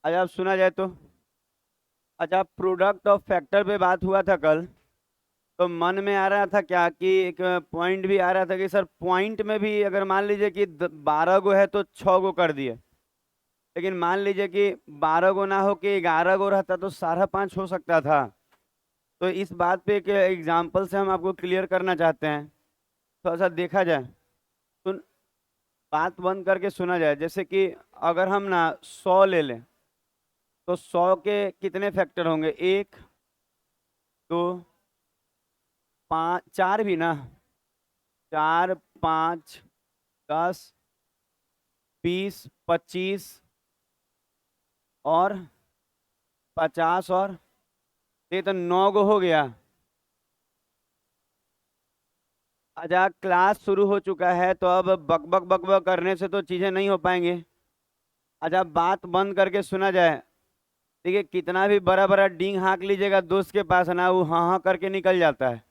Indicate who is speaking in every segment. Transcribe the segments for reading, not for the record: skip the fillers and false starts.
Speaker 1: अच्छा अब सुना जाए तो, अच्छा प्रोडक्ट ऑफ फैक्टर पे बात हुआ था कल। तो मन में आ रहा था क्या कि एक पॉइंट भी आ रहा था कि सर पॉइंट में भी अगर मान लीजिए कि 12 गो है तो 6 गो कर दिए। लेकिन मान लीजिए कि 12 गो ना हो कि 11 गो रहता तो 5.5 हो सकता था। तो इस बात पे एक एग्जाम्पल से हम आपको क्लियर करना चाहते हैं। थोड़ा सा देखा जाए, सुन, बात बंद करके सुना जाए। जैसे कि अगर हम ना 100 ले लें तो 100 के कितने फैक्टर होंगे? एक, दो, पाँच, चार भी ना, 4, 5, 10, 20, 25 और 50 और ये तो 9 गो हो गया। अच्छा क्लास शुरू हो चुका है तो अब बक बक बक बक करने से तो चीजें नहीं हो पाएंगी। अच्छा बात बंद करके सुना जाए। देखिए कितना भी बड़ा बड़ा डींग हाँक लीजिएगा दोस्त के पास ना, वो हाँ हाँ करके निकल जाता है।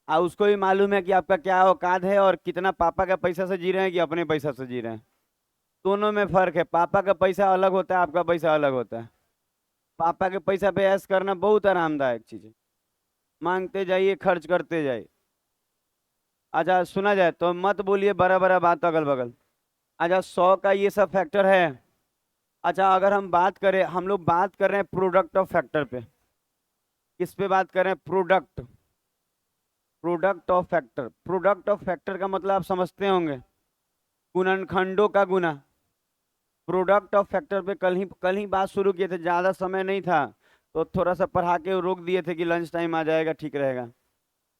Speaker 1: और उसको भी मालूम है कि आपका क्या औकात है और कितना पापा का पैसा से जी रहे हैं कि अपने पैसा से जी रहे हैं। दोनों में फर्क है, पापा का पैसा अलग होता है, आपका पैसा अलग होता है। पापा के पैसा पे ऐश करना बहुत आरामदायक चीज है। मांगते जाइए, खर्च करते जाइए। अच्छा सुना जाए तो मत बोलिए बड़ा बड़ा बात अगल बगल। अच्छा 100 का ये सब फैक्टर है। अच्छा अगर हम बात करें, हम लोग बात कर रहे हैं प्रोडक्ट ऑफ फैक्टर पे। किस पे बात कर रहे हैं? Product, product of factor. Product of factor का मतलब आप समझते होंगे, गुणनखंडों का गुना। प्रोडक्ट ऑफ फैक्टर पे कल ही बात शुरू किए थे, ज़्यादा समय नहीं था तो थोड़ा सा पढ़ा के रोक दिए थे कि लंच टाइम आ जाएगा ठीक रहेगा।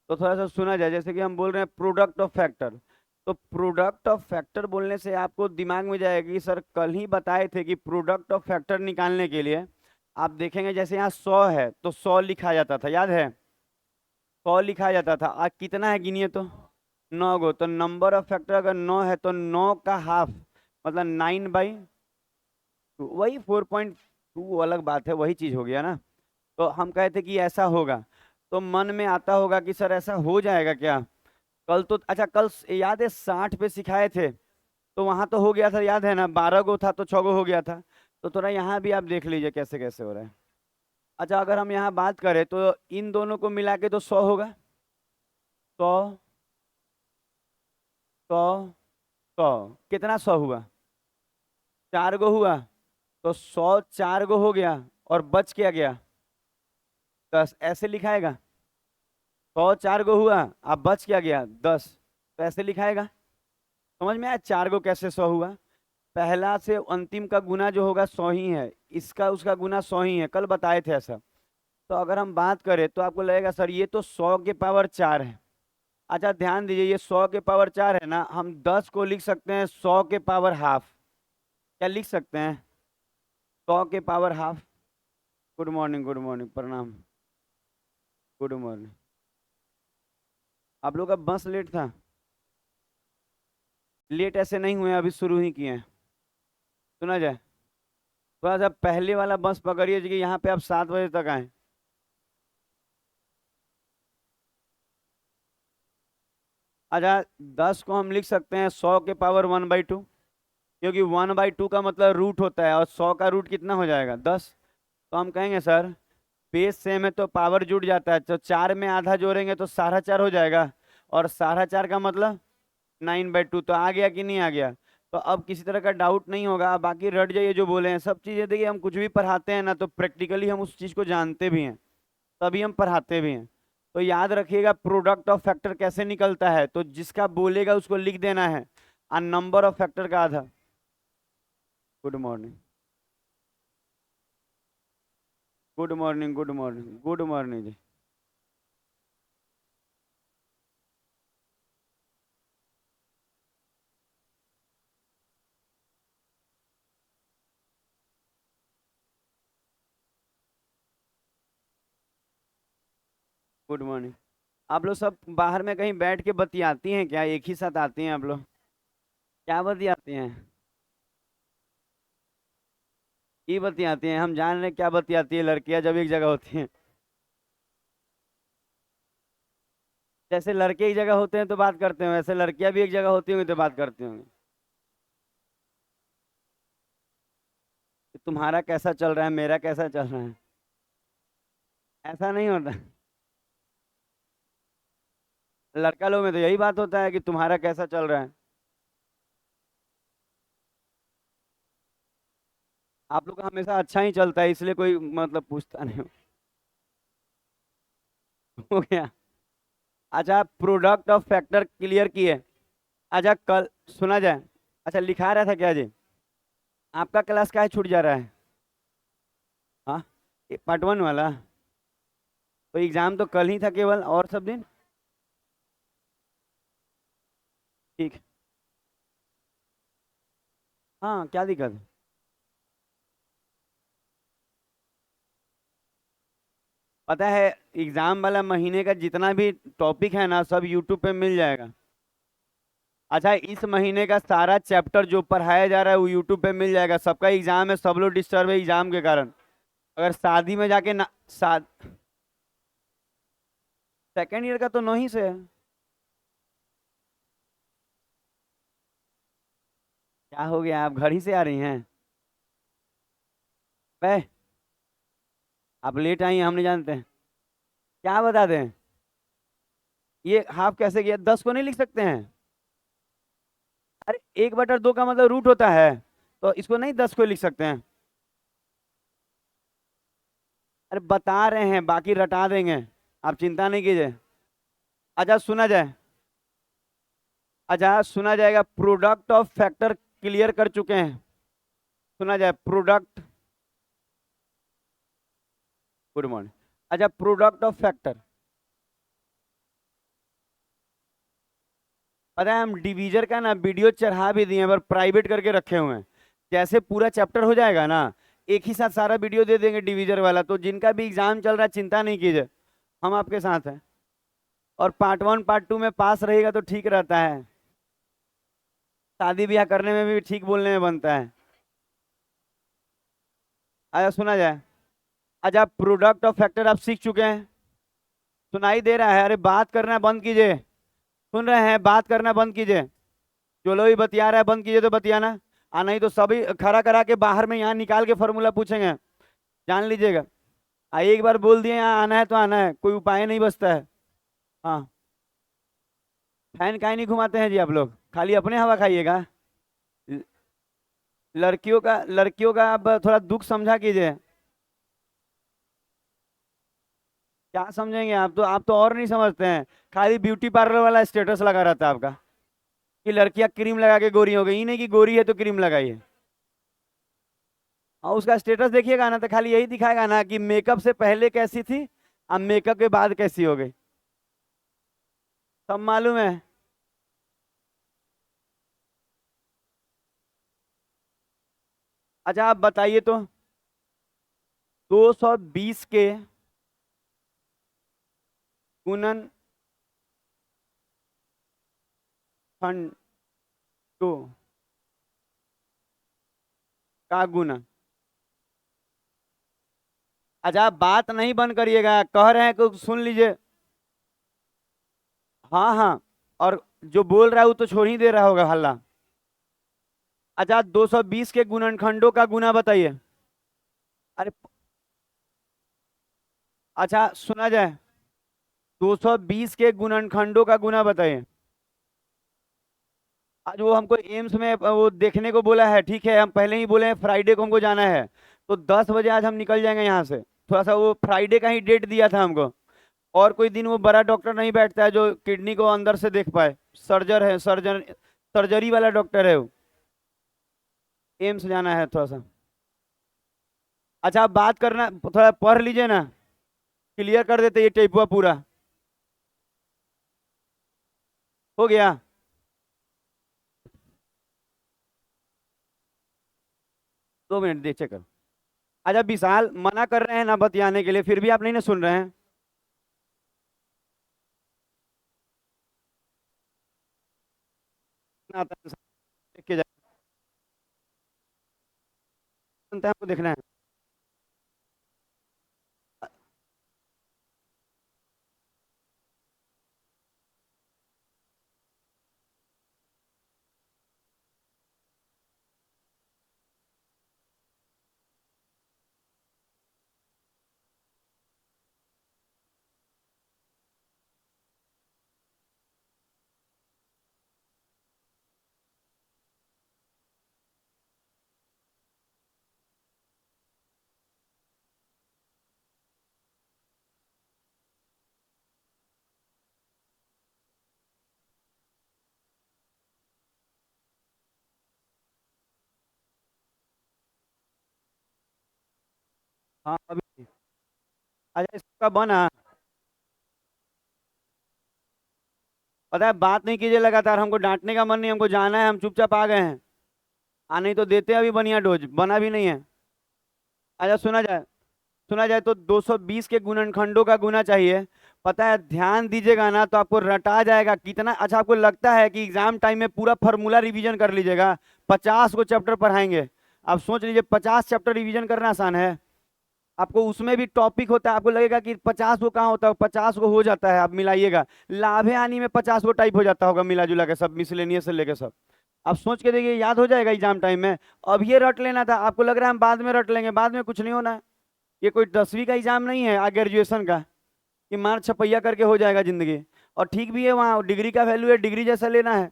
Speaker 1: तो थोड़ा सा सुना जाए, जैसे कि हम बोल रहे हैं प्रोडक्ट ऑफ फैक्टर। तो प्रोडक्ट ऑफ फैक्टर बोलने से आपको दिमाग में जाएगा कि सर कल ही बताए थे कि प्रोडक्ट ऑफ फैक्टर निकालने के लिए आप देखेंगे जैसे यहाँ 100 है तो 100 लिखा जाता था, याद है? 100 लिखा जाता था। आज कितना है गिनिए तो? 9 गो। तो नंबर ऑफ फैक्टर अगर 9 है तो 9 का हाफ मतलब 9/2, वही 4.2 अलग बात है, वही चीज हो गया ना। तो हम कहे थे कि ऐसा होगा। तो मन में आता होगा कि सर ऐसा हो जाएगा क्या? कल तो अच्छा कल याद है 60 पे सिखाए थे तो वहां तो हो गया था, याद है ना? 12 गो था तो 6 गो हो गया था। तो थोड़ा यहाँ भी आप देख लीजिए कैसे कैसे हो रहा है। अच्छा अगर हम यहाँ बात करें तो इन दोनों को मिला के तो 100 होगा। 100, 100, 100, कितना 100 हुआ? 4 गो हुआ। तो 100 4 गो हो गया और बच क्या गया? 10। ऐसे लिखाएगा? 100 4 गो हुआ, अब बच क्या गया? 10। तो ऐसे लिखाएगा? समझ में आया 4 गो कैसे 100 हुआ? पहला से अंतिम का गुना जो होगा 100 ही है, इसका उसका गुना 100 ही है, कल बताए थे ऐसा। तो अगर हम बात करें तो आपको लगेगा सर ये तो 100 के पावर 4 है। अच्छा ध्यान दीजिए, ये 100 के पावर 4 है ना, हम 10 को लिख सकते हैं 100 के पावर 1/2। क्या लिख सकते हैं? 100 के power 1/2। Good morning, good morning, प्रणाम। Good morning. आप लोग का बस लेट था? लेट ऐसे नहीं हुए, अभी शुरू ही किए हैं। सुना जाए, थोड़ा सा पहले वाला बस पकड़िए जी कि यहाँ पे आप 7 बजे तक आए। अच्छा 10 को हम लिख सकते हैं 100 के पावर 1/2, क्योंकि 1/2 का मतलब रूट होता है और 100 का रूट कितना हो जाएगा? 10। तो हम कहेंगे सर बेस सेम है तो पावर जुड़ जाता है, तो 4 में आधा जोड़ेंगे तो 4.5 हो जाएगा। और 4.5 का मतलब 9/2। तो आ गया कि नहीं आ गया? तो अब किसी तरह का डाउट नहीं होगा, अब बाकी रट जाइए जो बोले हैं सब चीज़ें। देखिए हम कुछ भी पढ़ाते हैं ना तो प्रैक्टिकली हम उस चीज़ को जानते भी हैं, तभी हम पढ़ाते भी हैं। तो याद रखिएगा प्रोडक्ट ऑफ फैक्टर कैसे निकलता है, तो जिसका बोलेगा उसको लिख देना है और नंबर ऑफ फैक्टर का आधा। Good morning, good morning, good morning, good morning ji. Good morning. आप लोग सब बाहर में कहीं बैठ के बतियाती हैं क्या? एक ही साथ आती हैं आप लोग? क्या बतियाती हैं? ये बतियाती हैं, हम जान रहे हैं क्या बतियाती है लड़कियां जब एक जगह होती हैं। जैसे लड़के एक जगह होते हैं तो बात करते हैं, वैसे लड़कियां भी एक जगह होती होंगी तो बात करती होंगी। तुम्हारा कैसा चल रहा है, मेरा कैसा चल रहा है। ऐसा नहीं होता। लड़का लोग में तो यही बात होता है कि तुम्हारा कैसा चल रहा है। आप लोग का हमेशा अच्छा ही चलता है, इसलिए कोई मतलब पूछता नहीं हो गया। अच्छा, प्रोडक्ट ऑफ फैक्टर क्लियर किए। अच्छा कल सुना जाए। अच्छा लिखा रहा था क्या जी? आपका क्लास का छूट जा रहा है? हाँ, पार्ट वन वाला। तो एग्जाम तो कल ही था केवल, और सब दिन? ठीक। हाँ, क्या दिक्कत है? पता है, एग्जाम वाला महीने का जितना भी टॉपिक है ना, सब यूट्यूब पे मिल जाएगा। अच्छा, इस महीने का सारा चैप्टर जो पढ़ाया जा रहा है वो यूट्यूब पे मिल जाएगा। सबका एग्जाम है, सब लोग डिस्टर्ब है एग्जाम के कारण। अगर शादी में जाके ना सेकेंड ईयर का तो नहीं से है। क्या हो गया, आप घर ही से आ रही हैं? बे, आप लेट आई हैं, हम नहीं जानते हैं। क्या बता दें? ये हाफ कैसे किया, 10 को नहीं लिख सकते हैं? अरे 1/2 का मतलब रूट होता है, तो इसको नहीं 10 को लिख सकते हैं? अरे बता रहे हैं, बाकी रटा देंगे, आप चिंता नहीं कीजिए। अच्छा सुना जाए। अच्छा सुना जाएगा, प्रोडक्ट ऑफ फैक्टर क्लियर कर चुके हैं। सुना जाए प्रोडक्ट। Good morning. अच्छा, प्रोडक्ट ऑफ फैक्टर। पता है, हम डिवीजर का ना वीडियो चढ़ा भी दिए हैं, पर प्राइवेट करके रखे हुए हैं। जैसे पूरा चैप्टर हो जाएगा ना, एक ही साथ सारा वीडियो दे देंगे डिवीजर वाला, तो जिनका भी एग्जाम चल रहा है चिंता नहीं कीजिए, हम आपके साथ हैं। और पार्ट वन पार्ट टू में पास रहेगा तो ठीक रहता है, शादी ब्याह करने में भी ठीक बोलने में बनता है। अच्छा सुना जाए। अच्छा, प्रोडक्ट ऑफ फैक्टर आप सीख चुके हैं? सुनाई दे रहा है? अरे बात करना बंद कीजिए। सुन रहे हैं? बात करना बंद कीजिए। जो लोग भी बतिया रहा है बंद कीजिए, तो बतियाना। नहीं तो सभी खड़ा करा के बाहर में यहाँ निकाल के फॉर्मूला पूछेंगे, जान लीजिएगा। एक बार बोल दिए यहाँ आना है तो आना है, कोई उपाय नहीं बचता है। हाँ। फैन काहे नहीं घुमाते हैं जी आप लोग, खाली अपने हवा खाइएगा। ल- लड़कियों का आप थोड़ा दुख समझा कीजिए। क्या समझेंगे, आप तो और नहीं समझते हैं। खाली ब्यूटी पार्लर वाला स्टेटस लगा रहता है आपका, कि लड़कियां क्रीम लगा के गोरी हो गई, ही नहीं कि गोरी है तो क्रीम लगाइए। और उसका स्टेटस देखिएगा ना, तो खाली यही दिखाएगा ना कि मेकअप से पहले कैसी थी, अब मेकअप के बाद कैसी हो गई। सब मालूम है। अच्छा आप बताइए तो, 220 के गुणन खंड टू का गुना। अच्छा आप बात नहीं बंद करिएगा, कह रहे हैं कि सुन लीजिए। हाँ हाँ। और जो बोल रहा है वो तो छोड़ ही दे रहा होगा हल्ला। अच्छा, 220 के गुणनखंडों का गुना बताइए। अरे अच्छा सुना जाए, 220 के गुणनखंडों का गुना बताइए। आज वो हमको एम्स में वो देखने को बोला है, ठीक है, हम पहले ही बोले हैं फ्राइडे को हमको जाना है। तो 10 बजे आज हम निकल जाएंगे यहाँ से। थोड़ा सा वो फ्राइडे का ही डेट दिया था हमको। और कोई दिन वो बड़ा डॉक्टर नहीं बैठता है जो किडनी को अंदर से देख पाए। सर्जर है, सर्जन, सर्जरी वाला डॉक्टर है वो। एम्स जाना है थोड़ा सा। अच्छा आप बात करना, थोड़ा पढ़ लीजिए ना, क्लियर कर देते ये टेपुआ पूरा। हो गया। 2 मिनट देख चेक कर। अच्छा विशाल, मना कर रहे हैं ना बतियाने के लिए, फिर भी आप नहीं ना सुन रहे हैं। ना आता है, देख के जाए, सुनता है, हमको देखना है। हाँ अभी। अच्छा इसका बना। पता है बात नहीं कीजिए लगातार, हमको डांटने का मन नहीं, हमको जाना है, हम चुपचाप आ गए हैं। नहीं तो देते अभी बढ़िया डोज, बना भी नहीं है। अच्छा सुना जाए तो 220 के गुणनखंडों का गुना चाहिए। पता है ध्यान दीजिएगा ना तो आपको रटा जाएगा कितना। अच्छा आपको लगता है कि एग्जाम टाइम में पूरा फार्मूला रिवीजन कर लीजिएगा? 50 को चैप्टर पढ़ाएंगे, आप सोच लीजिए 50 चैप्टर रिवीजन करना आसान है? आपको उसमें भी टॉपिक होता है, आपको लगेगा कि 50 को कहाँ होता है, 50 को हो जाता है, आप मिलाइएगा। लाभे हानि में 50 को टाइप हो जाता होगा मिला जुला के सब, मिसलेनियस से लेके सब। आप सोच के देखिए याद हो जाएगा एग्जाम टाइम में। अब ये रट लेना था, आपको लग रहा है हम बाद में रट लेंगे, बाद में कुछ नहीं होना है। ये कोई 10वीं का एग्जाम नहीं है, ग्रेजुएशन का, कि मार छपैया करके हो जाएगा जिंदगी। और ठीक भी है, वहाँ डिग्री का वैल्यू है, डिग्री जैसा लेना है।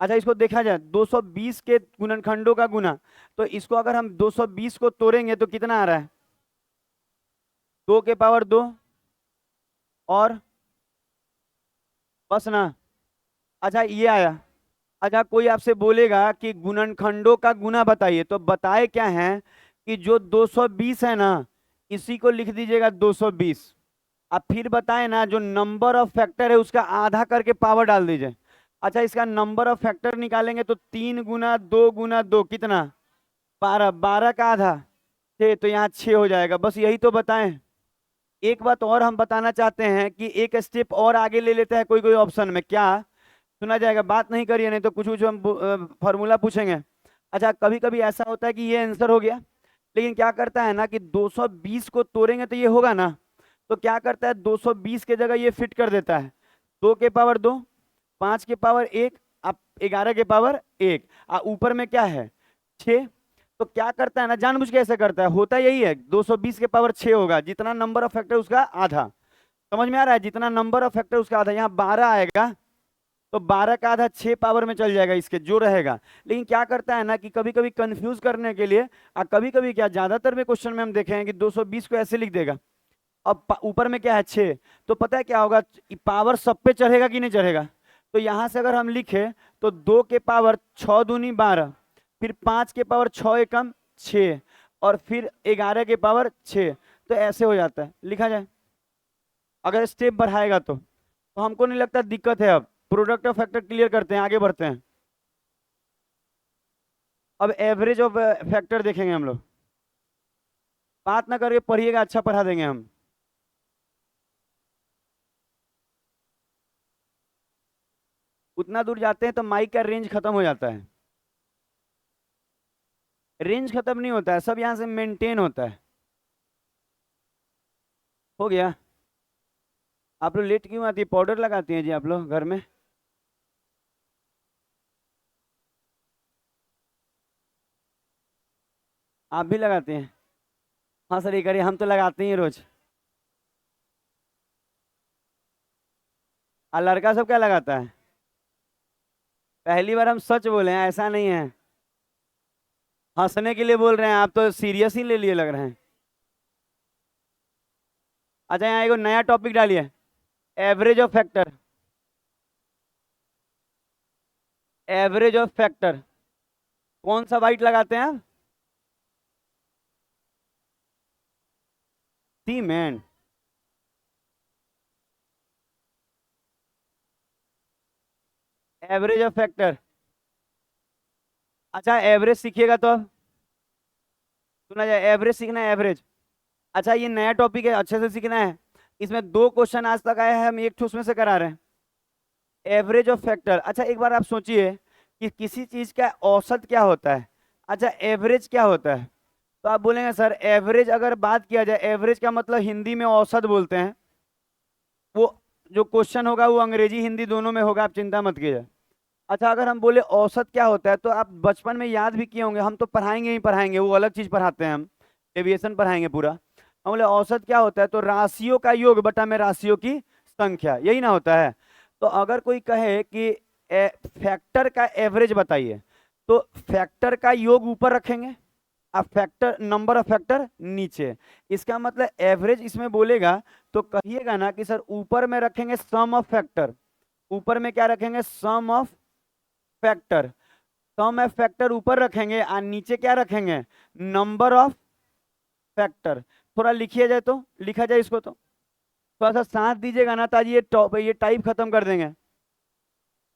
Speaker 1: अच्छा इसको देखा जाए 220 के गुणनखंडों का गुना, तो इसको अगर हम 220 को तोड़ेंगे तो कितना आ रहा है? 2 के पावर 2 और बस ना। अच्छा ये आया। अच्छा कोई आपसे बोलेगा कि गुणनखंडों का गुना बताइए, तो बताए क्या है कि जो 220 है ना, इसी को लिख दीजिएगा 220। अब फिर बताए ना जो नंबर ऑफ फैक्टर है उसका आधा करके पावर डाल दीजिए। अच्छा इसका नंबर ऑफ फैक्टर निकालेंगे तो 3 गुना 2 कितना? 12, 12 का आधा 6, तो यहाँ 6 हो जाएगा। बस यही तो बताएं। एक बात और हम बताना चाहते हैं कि एक स्टेप और आगे ले लेते हैं कोई कोई ऑप्शन में, क्या सुना जाएगा? बात नहीं करिए नहीं तो कुछ कुछ हम फॉर्मूला पूछेंगे। अच्छा कभी कभी ऐसा होता है कि ये आंसर हो गया, लेकिन क्या करता है ना कि 220 को तोड़ेंगे तो ये होगा ना, तो क्या करता है 220 के जगह ये फिट कर देता है 2 के पावर 2, 5 के पावर 1, अब 11 के पावर 1, ऊपर में क्या है 6। तो क्या करता है ना, जानबूझ के ऐसे करता है, होता यही है 220 के पावर 6 होगा, जितना नंबर ऑफ फैक्टर उसका आधा। समझ में आ रहा है? जितना नंबर ऑफ फैक्टर उसका आधा, यहाँ 12 आएगा तो 12 का आधा 6 पावर में चल जाएगा इसके जो रहेगा। लेकिन क्या करता है ना कि कभी कभी कंफ्यूज करने के लिए, कभी कभी क्या ज्यादातर में क्वेश्चन में हम देखे हैं कि 220 को ऐसे लिख देगा। अब ऊपर में क्या है 6, तो पता है क्या होगा, पावर सब पे चढ़ेगा कि नहीं चढ़ेगा? तो यहां से अगर हम लिखे तो 2 के पावर 6 दूनी 12, फिर 5 के पावर 6 एकम 6, और फिर 11 के पावर 6, तो ऐसे हो जाता है लिखा जाए। अगर स्टेप बढ़ाएगा तो हमको नहीं लगता दिक्कत है। अब प्रोडक्ट ऑफ फैक्टर क्लियर करते हैं, आगे बढ़ते हैं। अब एवरेज ऑफ फैक्टर देखेंगे हम लोग। बात ना करके पढ़िएगा, अच्छा पढ़ा देंगे हम। उतना दूर जाते हैं तो माइक का रेंज खत्म हो जाता है। रेंज खत्म नहीं होता है, सब यहाँ से मेंटेन होता है। हो गया। आप लोग लेट क्यों आती है? पाउडर लगाती हैं जी आप लोग घर में? आप भी लगाते हैं? हाँ सर ये करिए, हम तो लगाते हैं रोज। और लड़का सब क्या लगाता है? पहली बार हम सच बोले हैं, ऐसा नहीं है। हंसने के लिए बोल रहे हैं, आप तो सीरियस ही ले लिए लग रहे हैं। अच्छा यहाँ एक नया टॉपिक डालिए, average of factor. Average of factor कौन सा वाइट लगाते हैं आप? सीमेंट। Average of factor. अच्छा एवरेज सीखिएगा तो अब सुना जाए, एवरेज सीखना है एवरेज। अच्छा ये नया टॉपिक है, अच्छे से सीखना है। इसमें 2 क्वेश्चन आज तक आए हैं, हम एक ठो उसमें से करा रहे हैं। Average of factor. अच्छा एक बार आप सोचिए कि किसी चीज का औसत क्या होता है। अच्छा एवरेज क्या होता है? तो आप बोलेंगे सर एवरेज अगर बात किया जाए, एवरेज का मतलब हिंदी में औसत बोलते हैं। वो जो क्वेश्चन होगा वो अंग्रेजी हिंदी दोनों में होगा, आप चिंता मत कीजिए। अच्छा अगर हम बोले औसत क्या होता है, तो आप बचपन में याद भी किए होंगे, हम तो पढ़ाएंगे ही पढ़ाएंगे, वो अलग चीज पढ़ाते हैं हम, एविएशन पढ़ाएंगे पूरा। हम बोले औसत क्या होता है, तो राशियों का योग बटा में राशियों की संख्या, यही ना होता है। तो अगर कोई कहे कि फैक्टर का एवरेज बताइए, तो फैक्टर का योग ऊपर रखेंगे, अब फैक्टर नंबर ऑफ फैक्टर नीचे। इसका मतलब एवरेज इसमें बोलेगा तो कहिएगा ना कि सर ऊपर में रखेंगे सम ऑफ फैक्टर। ऊपर में क्या रखेंगे? Sum of factor. Sum of factor ऊपर रखेंगे और नीचे क्या रखेंगे? Number of factor. थोड़ा लिखिए जाए तो, लिखा जाए इसको तो थोड़ा सा साथ दीजिएगा ना, ताकि ये टाइप खत्म कर देंगे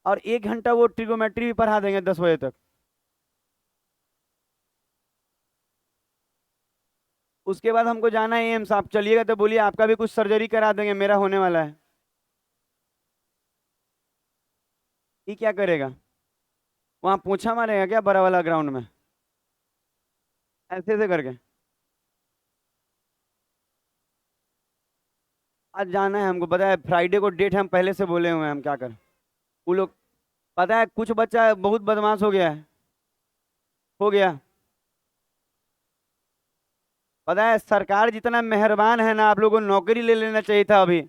Speaker 1: और 1 घंटा वो ट्रिगोमेट्री भी पढ़ा देंगे 10 बजे तक। उसके बाद हमको जाना है एम्स, आप चलिएगा तो बोलिए, आपका भी कुछ सर्जरी करा देंगे, मेरा होने वाला है। ये क्या करेगा? वहां पूछा मारेगा क्या बड़ा वाला ग्राउंड में, ऐसे ऐसे करके? आज जाना है हमको, पता है फ्राइडे को डेट है, हम पहले से बोले हुए हैं, हम क्या करें? वो लोग, पता है कुछ बच्चा बहुत बदमाश हो गया है, हो गया। पता है सरकार जितना मेहरबान है ना, आप लोगों को नौकरी ले लेना चाहिए था अभी।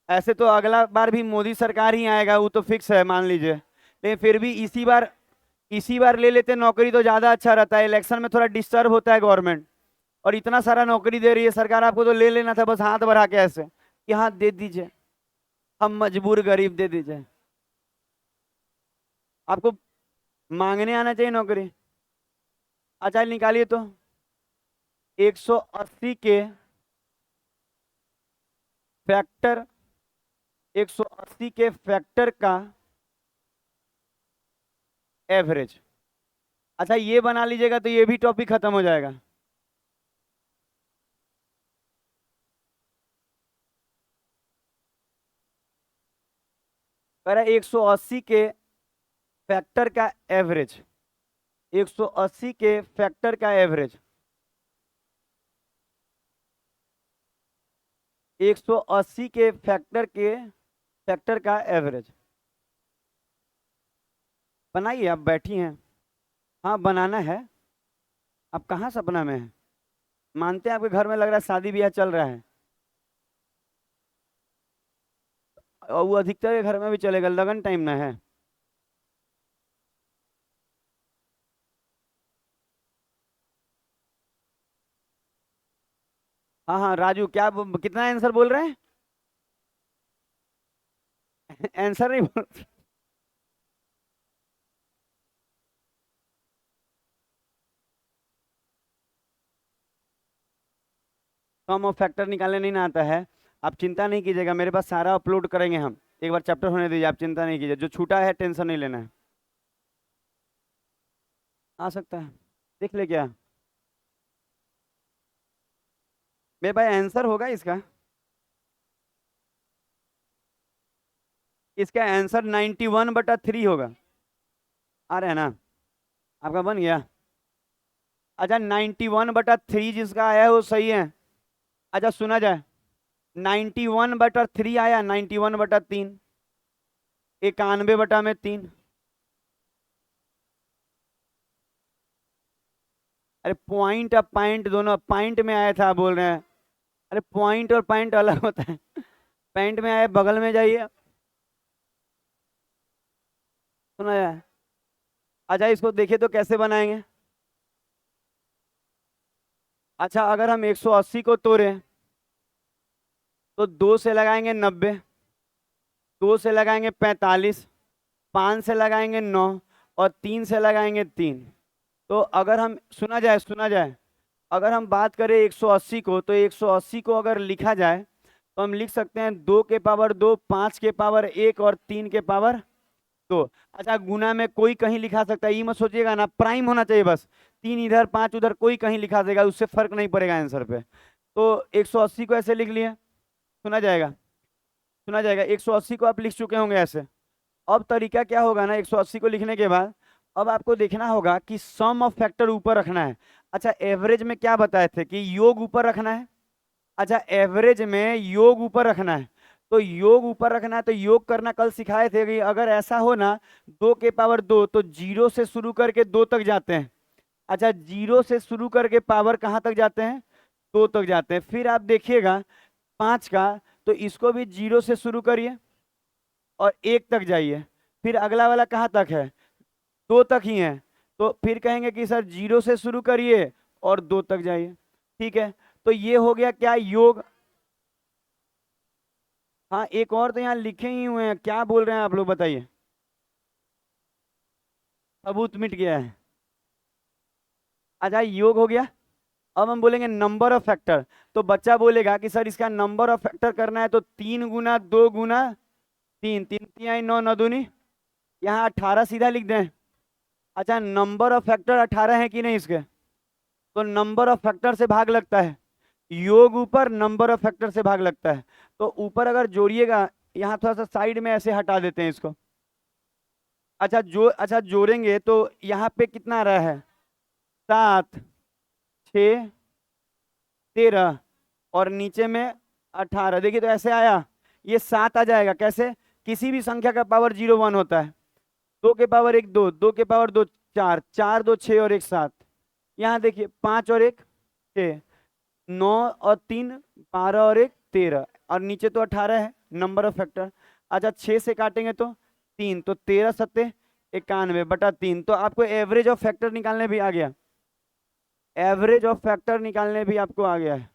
Speaker 1: ऐसे तो अगला बार भी मोदी सरकार ही आएगा, वो तो फिक्स है मान लीजिए, लेकिन फिर भी इसी बार ले लेते नौकरी तो ज्यादा अच्छा रहता है। इलेक्शन में थोड़ा डिस्टर्ब होता है गवर्नमेंट, और इतना सारा नौकरी दे रही है सरकार, आपको तो ले लेना था बस हाथ बढ़ा के ऐसे कि हाँ दे दीजिए, हम मजबूर गरीब दे दीजिए। आपको मांगने आना चाहिए नौकरी। अच्छा निकालिए तो, 180 के फैक्टर, 180 के फैक्टर का एवरेज। अच्छा ये बना लीजिएगा तो ये भी टॉपिक खत्म हो जाएगा। कह रहा है 180 के फैक्टर का एवरेज, 180 के फैक्टर का एवरेज, 180 के फैक्टर का एवरेज बनाइए। आप बैठी हैं, हाँ बनाना है। आप कहाँ सपना में है? मानते हैं आपके घर में लग रहा है शादी ब्याह चल रहा है, और वो अधिकतर के घर में भी चलेगा, लगन टाइम ना है। हाँ हाँ राजू, क्या कितना आंसर बोल रहे हैं? आंसर नहीं बोल। सम ऑफ फैक्टर निकालने नहीं ना आता है? आप चिंता नहीं कीजिएगा, मेरे पास सारा अपलोड करेंगे हम, एक बार चैप्टर होने दीजिए, आप चिंता नहीं कीजिए, जो छूटा है टेंशन नहीं लेना है। आ सकता है, देख ले क्या मेरे भाई आंसर होगा इसका। इसका आंसर 91/3 होगा। आ रहा है ना? आपका बन गया? अच्छा 91/3 जिसका आया है वो सही है। अच्छा सुना जाए, 91/3 आया, 91/3, 91/3। अरे पॉइंट और पॉइंट दोनों, पॉइंट में आया था बोल रहे हैं। अरे पॉइंट और पॉइंट अलग होता है। पॉइंट में आया, बगल में जाइए। सुना जाए? अच्छा इसको देखिए तो कैसे बनाएंगे। अच्छा अगर हम 180 को तोड़े तो 2 से लगाएंगे 90, 2 से लगाएंगे 45, 5 से लगाएंगे 9, और 3 से लगाएंगे 3। तो अगर हम, सुना जाए, अगर हम बात करें 180 को, तो 180 को अगर लिखा जाए तो हम लिख सकते हैं 2 के पावर 2, 5 के पावर 1 और 3 के पावर 2। अच्छा गुना में कोई कहीं लिखा सकता है, ये मत सोचिएगा ना, प्राइम होना चाहिए बस, 3 इधर 5 उधर, कोई कहीं लिखा देगा, उससे फर्क नहीं पड़ेगा आंसर पे। तो 180 को ऐसे लिख लिए, सुना जाएगा, सुना जाएगा, 180 को आप लिख चुके होंगे ऐसे। अब तरीका क्या होगा ना, 180 को लिखने के बाद अब आपको देखना होगा कि सम ऑफ फैक्टर ऊपर रखना है। अच्छा एवरेज में क्या बताए थे कि योग ऊपर रखना है। अच्छा एवरेज में योग ऊपर रखना है, तो योग ऊपर रखना है, तो योग करना कल सिखाए थे कि अगर ऐसा हो ना, 2 के पावर 2, तो 0 से शुरू करके 2 तक जाते हैं। अच्छा 0 से शुरू करके पावर कहाँ तक जाते हैं? 2 तक जाते हैं। फिर आप देखिएगा 5 का, तो इसको भी 0 से शुरू करिए और 1 तक जाइए। फिर अगला वाला कहाँ तक है? 2 तक ही है। तो फिर कहेंगे कि सर 0 से शुरू करिए और 2 तक जाइए। ठीक है, तो ये हो गया क्या, योग। हाँ एक और तो यहाँ लिखे ही हुए हैं, क्या बोल रहे हैं आप लोग बताइए? सबूत मिट गया है। अच्छा योग हो गया, अब हम बोलेंगे नंबर ऑफ फैक्टर, तो बच्चा बोलेगा कि सर इसका नंबर ऑफ फैक्टर करना है तो 3 गुना 2 गुना 3, 3 3 9 9 दूनी, यहाँ 18 सीधा लिख दें। अच्छा, नंबर ऑफ फैक्टर 18 है कि नहीं इसके, तो नंबर ऑफ फैक्टर से भाग लगता है, योग ऊपर नंबर ऑफ फैक्टर से भाग लगता है। तो ऊपर अगर जोड़िएगा, यहाँ थोड़ा सा साइड में ऐसे हटा देते हैं इसको। अच्छा जोड़ेंगे तो यहाँ पे कितना आ रहा है, 7 6 13, और नीचे में 18। देखिए तो ऐसे आया, ये 7 आ जाएगा। कैसे, किसी भी संख्या का पावर 0 1 होता है। 2 के पावर 1 2, 2 के पावर 2 4, 4 2 6 और 1 7। यहाँ देखिए 5 और 1 6, 9 और 3 12 और 1 13, और नीचे तो 18 है नंबर ऑफ फैक्टर। अच्छा 6 से काटेंगे तो 3, तो 13 सत्ते 91/3। तो आपको एवरेज ऑफ फैक्टर निकालने भी आ गया, एवरेज ऑफ फैक्टर निकालने भी आपको आ गया है।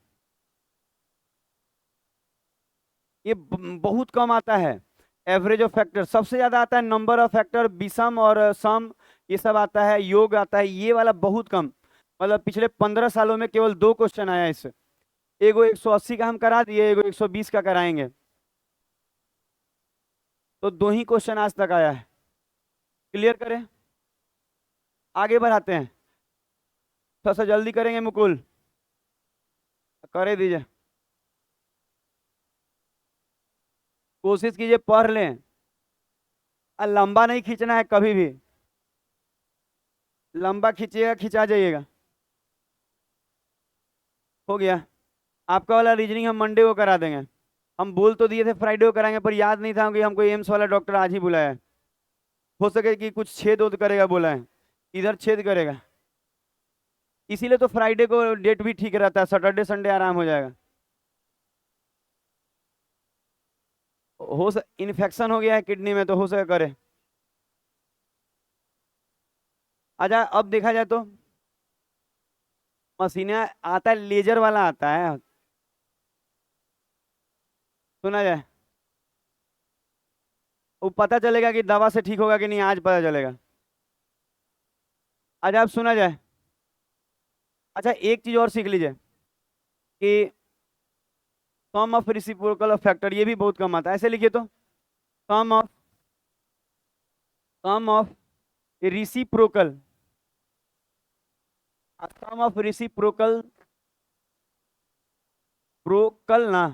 Speaker 1: ये बहुत कम आता है एवरेज ऑफ फैक्टर, सबसे ज्यादा आता है नंबर ऑफ फैक्टर, विषम और सम, ये सब आता है, योग आता है, ये वाला बहुत कम। मतलब पिछले 15 सालों में केवल 2 क्वेश्चन आया इससे। एगो 180 का हम करा दिए, एगो 120 का कराएंगे, तो 2 ही क्वेश्चन आज तक आया है। क्लियर करें, आगे बढ़ाते हैं, थोड़ा सा जल्दी करेंगे मुकुल, करे दीजिए, कोशिश कीजिए पढ़ लें, और लंबा नहीं खींचना है कभी भी, लंबा खींचिएगा खिंचा जाइएगा। हो गया आपका वाला रीजनिंग, हम मंडे को करा देंगे। हम बोल तो दिए थे फ्राइडे को कराएंगे, पर याद नहीं था कि हमको एम्स वाला डॉक्टर आज ही बुलाया है। हो सके कि कुछ छेद उद करेगा बोला है, इधर छेद करेगा, इसीलिए तो फ्राइडे को डेट भी ठीक रहता है, सैटरडे संडे आराम हो जाएगा। इन्फेक्शन हो गया है किडनी में, तो हो सके करे। अच्छा अब देखा जाए तो मशीनें आता है, लेजर वाला आता है, सुना जाए, वो पता चलेगा कि दवा से ठीक होगा कि नहीं, आज पता चलेगा। अच्छा अब सुना जाए, अच्छा एक चीज और सीख लीजिए कि sum of reciprocal of factor, ये भी बहुत कम आता है। ऐसे लिखिए तो sum of sum of reciprocal, sum of reciprocal, procal ना,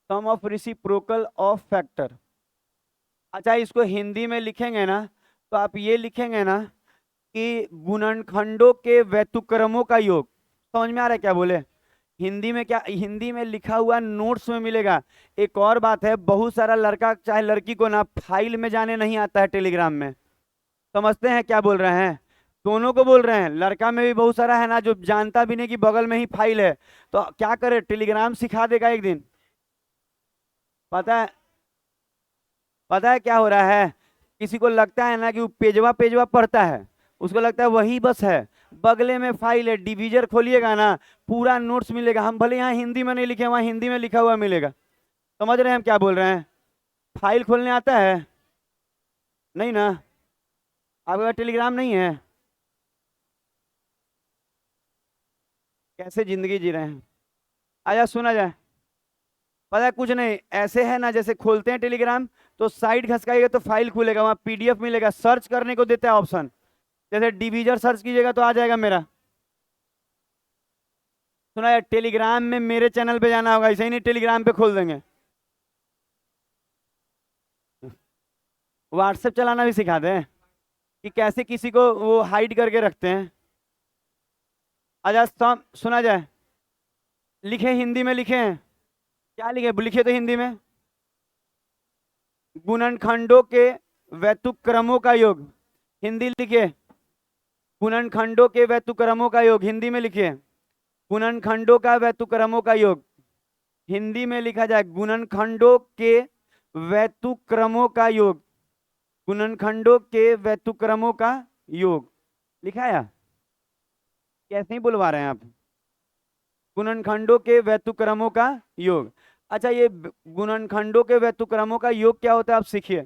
Speaker 1: sum of reciprocal of factor. अच्छा इसको हिंदी में लिखेंगे ना, तो आप ये लिखेंगे ना कि गुणनखंडों के व्यतुक्रमों का योग। समझ में आ रहा है क्या बोले, हिंदी में क्या, हिंदी में लिखा हुआ नोट्स में मिलेगा। एक और बात है, बहुत सारा लड़का चाहे लड़की को ना फाइल में जाने नहीं आता है टेलीग्राम में, समझते हैं क्या बोल रहे हैं, दोनों को बोल रहे हैं। लड़का में भी बहुत सारा है ना जो जानता भी नहीं कि बगल में ही फाइल है, तो क्या करे, टेलीग्राम सिखा देगा एक दिन। पता है, पता है क्या हो रहा है, किसी को लगता है ना कि वो पेजवा पेजवा पढ़ता है, उसको लगता है वही बस है, बगले में फाइल है, डिवीजर खोलिएगा ना पूरा नोट्स मिलेगा। हम भले यहाँ हिंदी में नहीं लिखे, वहाँ हिंदी में लिखा हुआ मिलेगा। समझ रहे हैं हम क्या बोल रहे हैं, फाइल खोलने आता है नहीं ना, आपका टेलीग्राम नहीं है, कैसे जिंदगी जी रहे हैं। आजा सुना जाए, पता है कुछ नहीं, ऐसे है ना जैसे खोलते हैं टेलीग्राम, तो साइड खसकाइएगा तो फाइल खुलेगा, वहाँ पीडीएफ मिलेगा, सर्च करने को देता है ऑप्शन, जैसे डिवीजर सर्च कीजिएगा तो आ जाएगा मेरा। सुना है, टेलीग्राम में मेरे चैनल पे जाना होगा, ऐसे ही नहीं टेलीग्राम पे खोल देंगे। व्हाट्सएप चलाना भी सिखा दें कि कैसे किसी को वो हाइड करके रखते हैं। अच्छा सुना जाए, लिखे हिंदी में लिखे हैं, क्या लिखे, लिखे तो हिंदी में, गुणनखंडों के व्यतुक्रमों का योग, हिंदी लिखे, गुणनखंडों के व्यतुक्रमों का योग, हिंदी में लिखिए, गुणनखंडों का व्यतुक्रमों का योग, हिंदी में लिखा जाए गुणनखंडों के व्यतुक्रमों का योग, गुणनखंडों के व्यतुक्रमों का योग, लिखाया, कैसे ही बुलवा रहे हैं आप, गुणनखंडों के व्यतुक्रमों का योग। अच्छा ये गुणनखंडों के व्यतुक्रमों का योग क्या होता है आप सीखिए,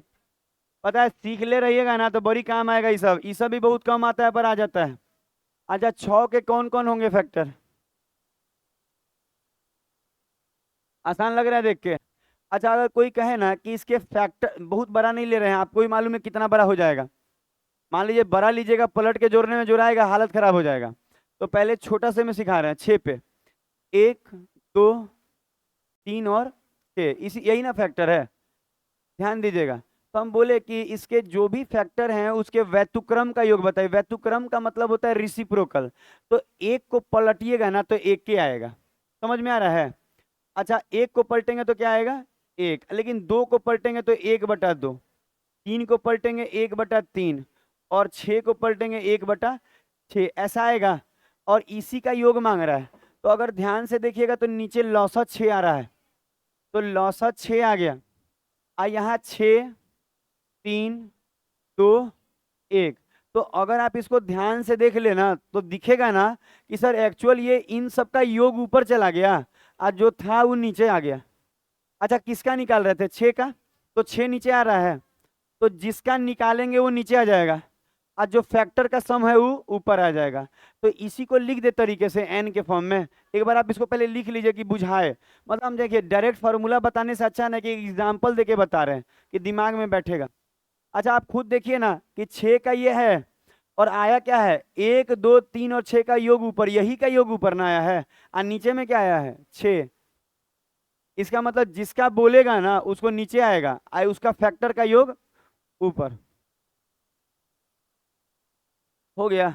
Speaker 1: पता है सीख ले रहिएगा ना तो बड़ी काम आएगा। ये सब भी बहुत कम आता है पर आ जाता है। अच्छा 6 के कौन कौन होंगे फैक्टर? आसान लग रहा है देख के? अच्छा अगर कोई कहे ना कि इसके फैक्टर बहुत बड़ा नहीं ले रहे हैं, आपको ही मालूम है कितना बड़ा हो जाएगा। मान लीजिए बड़ा लीजिएगा, पलट के जोड़ने में जोड़ाएगा, हालत खराब हो जाएगा। तो पहले छोटा से में सिखा रहे हैं 6 पे। 1 2 3 और 6, इसी यही ना फैक्टर है। ध्यान दीजिएगा। तो हम बोले कि इसके जो भी फैक्टर हैं उसके व्यतुक्रम का योग बताइए। व्यतुक्रम का मतलब होता है रिसिप्रोकल। तो एक को पलटिएगा ना तो एक के आएगा। समझ में आ रहा है? अच्छा एक को पलटेंगे तो क्या आएगा? एक। लेकिन दो को पलटेंगे तो 1/2। तीन को पलटेंगे 1/3। और 6 को पलटेंगे 1/6, ऐसा आएगा। और इसी का योग मांग रहा है। तो अगर ध्यान से देखिएगा तो नीचे लौसत 6 आ रहा है। तो लौसत 6 आ गया। यहाँ 6 3 2 1। तो अगर आप इसको ध्यान से देख लेना तो दिखेगा ना कि सर एक्चुअल ये इन सब का योग ऊपर चला गया और जो था वो नीचे आ गया। अच्छा किसका निकाल रहे थे? 6 का। तो 6 नीचे आ रहा है, तो जिसका निकालेंगे वो नीचे आ जाएगा और जो फैक्टर का सम है वो ऊपर आ जाएगा। तो इसी को लिख दे तरीके से एन के फॉर्म में। एक बार आप इसको पहले लिख लीजिए कि बुझाए। मतलब हम देखिए डायरेक्ट फार्मूला बताने से अच्छा ना कि एग्जाम्पल देके बता रहे हैं कि दिमाग में बैठेगा। अच्छा आप खुद देखिए ना कि 6 का ये है और आया क्या है? 1 2 3 और 6 का योग ऊपर, यही का योग ऊपर ना आया है। और नीचे में क्या आया है? 6। इसका मतलब जिसका बोलेगा ना उसको नीचे आएगा, आए उसका फैक्टर का योग ऊपर। हो गया?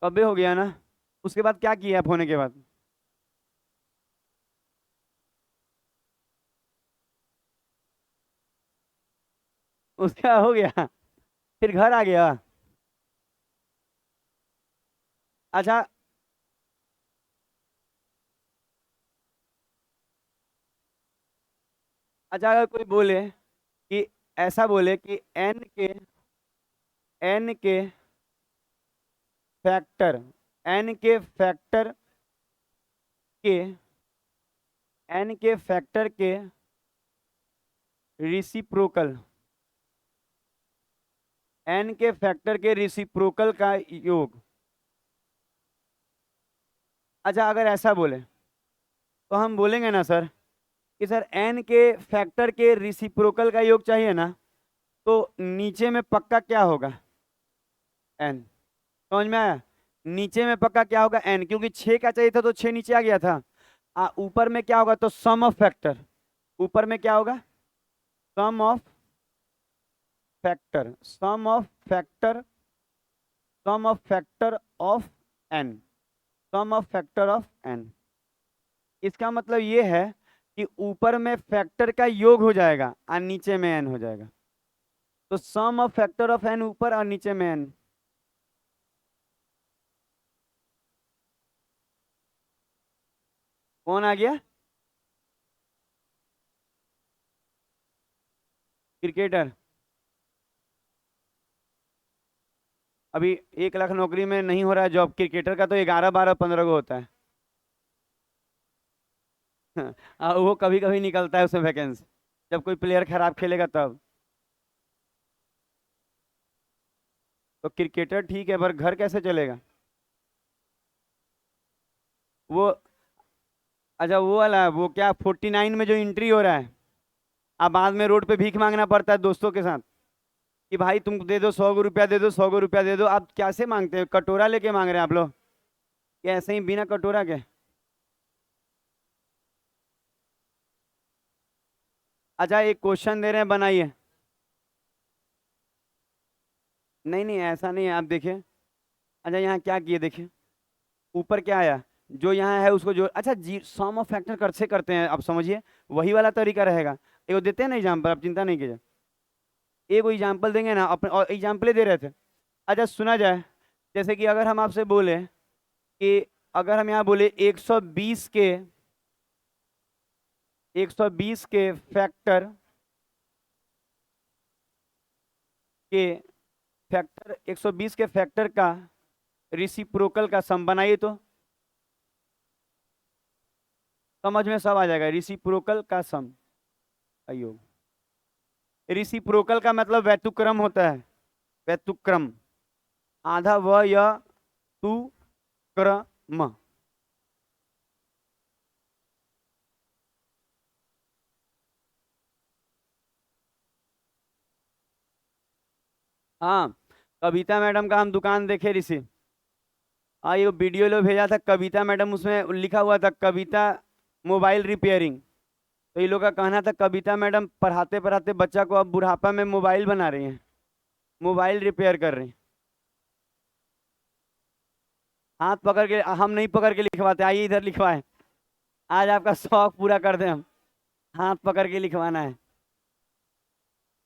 Speaker 1: कब्बे हो गया ना? उसके बाद क्या किया आप होने के बाद? उसका हो गया, फिर घर आ गया। अच्छा। अच्छा अगर कोई बोले कि ऐसा बोले कि एन के फैक्टर, एन के फैक्टर के एन के फैक्टर के रिसिप्रोकल, एन के फैक्टर के रिसिप्रोकल का योग। अच्छा अगर ऐसा बोले तो हम बोलेंगे ना सर कि सर एन के फैक्टर के रिसिप्रोकल का योग चाहिए ना, तो नीचे में पक्का क्या होगा? एन। समझ में आया? नीचे में पक्का क्या होगा? एन, क्योंकि 6 का चाहिए था तो 6 नीचे आ गया था। ऊपर में क्या होगा? तो सम ऑफ फैक्टर। ऊपर में क्या होगा? Sum of factor, sum of factor, sum of factor of N, sum of factor of N. इसका मतलब ये है कि ऊपर में फैक्टर का योग हो जाएगा और नीचे में एन हो जाएगा। तो sum of factor of N ऊपर और नीचे में एन। कौन आ गया? क्रिकेटर। अभी 1 लाख नौकरी में नहीं हो रहा है जॉब, क्रिकेटर का तो 11 12 15 को होता है। वो कभी कभी निकलता है उसमें वैकेंसी, जब कोई प्लेयर खराब खेलेगा तब। तो क्रिकेटर ठीक है पर घर कैसे चलेगा? वो अच्छा वो वाला, वो क्या 49 में जो एंट्री हो रहा है, अब बाद में रोड पे भीख मांगना पड़ता है दोस्तों के साथ कि भाई तुम दे दो 100 रुपया दे दो, 100 रुपया दे दो। आप कैसे मांगते हो? कटोरा लेके मांग रहे हैं आप लोग कि ऐसे ही बिना कटोरा के? अच्छा एक क्वेश्चन दे रहे हैं, बनाइए। नहीं नहीं ऐसा नहीं है, आप देखिए। अच्छा यहाँ क्या किए देखिए, ऊपर क्या आया? जो यहाँ है उसको जो, अच्छा जी सम ऑफ फैक्टर कैसे करते हैं आप समझिए, वही वाला तरीका रहेगा। एगो देते हैं ना एग्जाम्पल, आप चिंता नहीं कीजिए। एगो एग्जाम्पल देंगे ना, अपने और एग्जाम्पल दे रहे थे। अच्छा सुना जाए, जैसे कि अगर हम आपसे बोले कि अगर हम यहाँ बोले 120 के के फैक्टर 120 के फैक्टर का रिसिप्रोकल का सम बनाइए तो समझ में सब आ जाएगा। रिसिप्रोकल का सम का योग। रिसिप्रोकल का मतलब व्यतुक्रम होता है, व्यतुक्रम। आधा व य तू क्रम। हाँ, कविता मैडम का हम दुकान देखे ऋषि। हाँ, ये वीडियो लो भेजा था कविता मैडम, उसमें लिखा हुआ था कविता मोबाइल रिपेयरिंग। तो ये लोग का कहना था कविता मैडम पढ़ाते पढ़ाते बच्चा को अब बुढ़ापा में मोबाइल बना रही हैं, मोबाइल रिपेयर कर रही हैं। हाथ पकड़ के, हम नहीं पकड़ के लिखवाते, आइए इधर लिखवाएं। आज आपका शौक पूरा कर दें हम। हाथ पकड़ के लिखवाना है,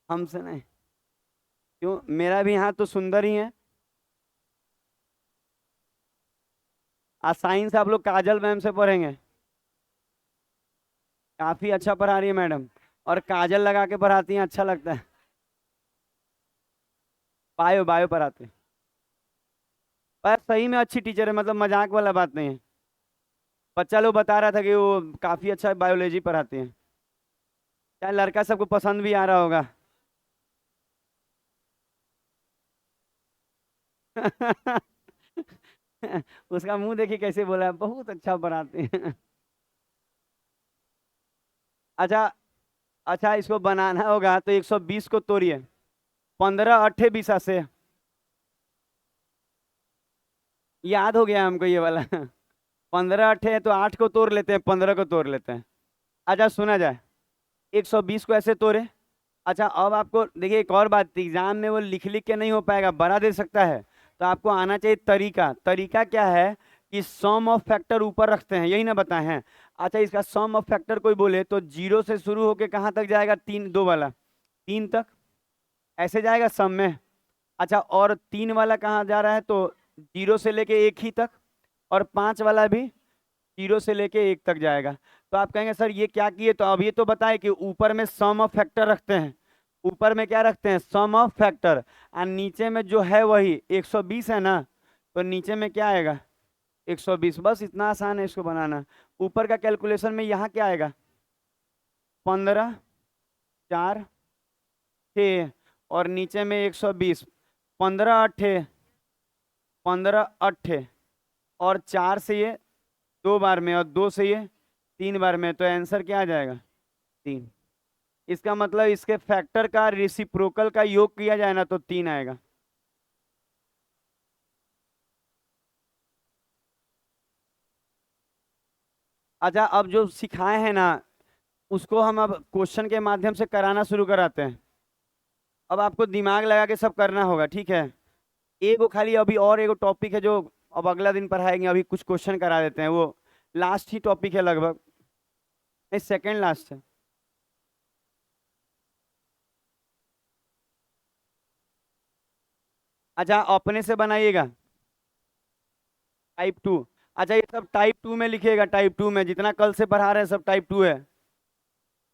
Speaker 1: हमसे नहीं। क्यों, मेरा भी हाथ तो सुंदर ही है। आज साइंस आप लोग काजल मैम से पढ़ेंगे। काफी अच्छा पढ़ा रही है मैडम, और काजल लगा के पढ़ाती हैं, अच्छा लगता है। बायो बायो पढ़ाते हैं। पर सही में अच्छी टीचर है, मतलब मजाक वाला बात नहीं है। बच्चा लोग बता रहा था कि वो काफी अच्छा बायोलॉजी पढ़ाते हैं। क्या लड़का सबको पसंद भी आ रहा होगा। उसका मुंह देखिए कैसे बोला है, बहुत अच्छा पढ़ाते हैं। अच्छा। अच्छा, इसको बनाना होगा तो 120 को तोड़िए। 15 अट्ठे 20 से। याद हो गया हमको ये वाला। 15 अट्ठे है तो 8 को तोड़ लेते हैं, 15 को तोड़ लेते हैं। अच्छा सुना जाए, 120 को ऐसे तोड़े। अच्छा, अब आपको देखिए एक और बात, एग्जाम में वो लिख लिख के नहीं हो पाएगा, बड़ा दे सकता है। तो आपको आना चाहिए तरीका। तरीका क्या है कि सम ऑफ फैक्टर ऊपर रखते हैं, यही ना बताए हैं। अच्छा, इसका सम ऑफ फैक्टर कोई बोले तो जीरो से शुरू होके कहाँ तक जाएगा, तीन दो वाला, तीन तक ऐसे जाएगा सम में। अच्छा, और तीन वाला कहाँ जा रहा है, तो जीरो से लेके एक ही तक। और पांच वाला भी जीरो से लेके एक तक जाएगा। तो आप कहेंगे सर ये क्या किए, तो अब ये तो बताए कि ऊपर में सम ऑफ फैक्टर रखते हैं। ऊपर में क्या रखते हैं, सम ऑफ फैक्टर। और नीचे में जो है वही 120 है ना, तो नीचे में क्या आएगा, 120। बस इतना आसान है इसको बनाना। ऊपर का कैलकुलेशन में यहाँ क्या आएगा, 15 4 6, और नीचे में 120। 15 अट्ठे, 15 अट्ठे, और चार से ये दो बार में, और दो से ये तीन बार में, तो आंसर क्या आ जाएगा, तीन। इसका मतलब इसके फैक्टर का रेसिप्रोकल का योग किया जाए ना तो तीन आएगा। अच्छा, अब जो सिखाए हैं ना, उसको हम अब क्वेश्चन के माध्यम से कराना शुरू कराते हैं। अब आपको दिमाग लगा के सब करना होगा, ठीक है। एगो खाली अभी और एगो टॉपिक है जो अब अगला दिन पढ़ाएंगे, अभी कुछ क्वेश्चन करा देते हैं, वो लास्ट ही टॉपिक है लगभग, नहीं सेकेंड लास्ट है। अच्छा, अपने से बनाइएगा, टाइप 2। अच्छा, ये सब टाइप 2 में लिखिएगा, टाइप 2 में जितना कल से पढ़ा रहे हैं सब टाइप 2 है।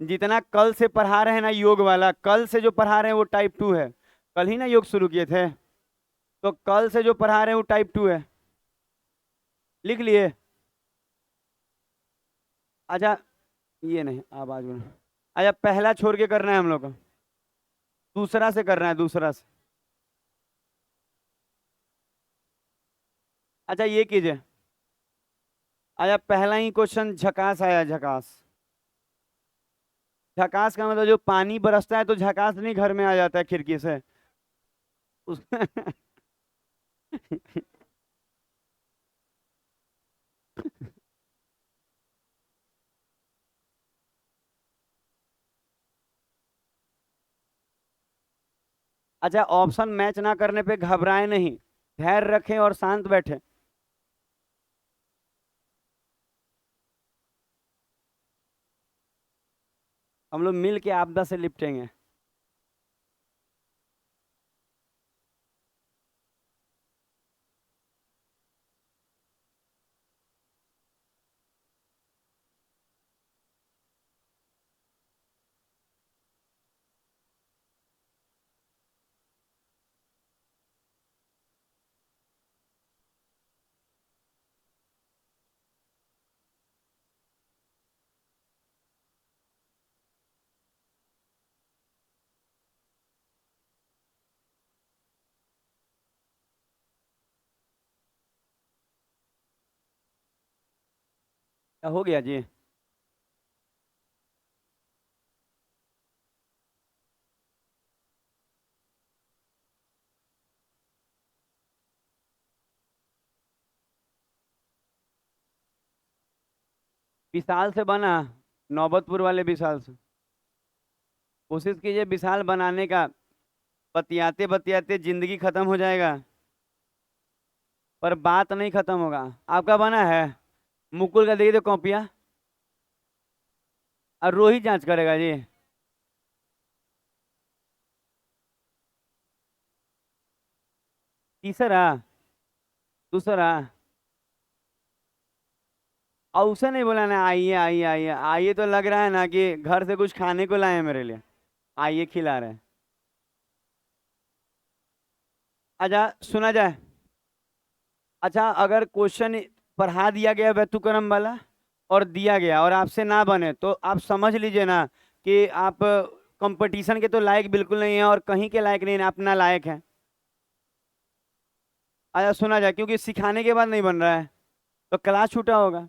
Speaker 1: जितना कल से पढ़ा रहे हैं ना योग वाला, कल से जो पढ़ा रहे हैं वो टाइप 2 है। कल ही ना योग शुरू किए थे, तो कल से जो पढ़ा रहे हैं वो टाइप 2 है। लिख लिए। अच्छा, ये नहीं आवाज में। अच्छा, पहला छोड़ के करना है हम लोग को, दूसरा से करना है, दूसरा से। अच्छा, ये कीजिए। अच्छा, पहला ही क्वेश्चन झकास आया, झकास। झकास का मतलब जो पानी बरसता है तो झकास नहीं घर में आ जाता है खिड़की से, उस अच्छा, ऑप्शन मैच ना करने पे घबराए नहीं, धैर्य रखें और शांत बैठे। हम लोग मिल के आपदा से निपटेंगे। क्या हो गया जी? 20 साल से बना, नौबतपुर वाले 20 साल से। कोशिश कीजिए विशाल बनाने का। बतियाते बतियाते जिंदगी खत्म हो जाएगा, पर बात नहीं खत्म होगा। आपका बना है? मुकुल का देखिए तो कॉपिया। और रोहित जांच करेगा जी? तीसरा? दूसरा? और उसे नहीं बोला ना आइए आइए आइए आइए, तो लग रहा है ना कि घर से कुछ खाने को लाए हैं मेरे लिए। आइए खिला रहे हैं। अच्छा सुना जाए। अच्छा अगर क्वेश्चन पढ़ा दिया गया व्यतिक्रम वाला और दिया गया और आपसे ना बने, तो आप समझ लीजिए ना कि आप कंपटीशन के तो लायक बिल्कुल नहीं है, और कहीं के लायक नहीं है, अपना लायक है। अच्छा सुना जाए, क्योंकि सिखाने के बाद नहीं बन रहा है तो क्लास छूटा होगा।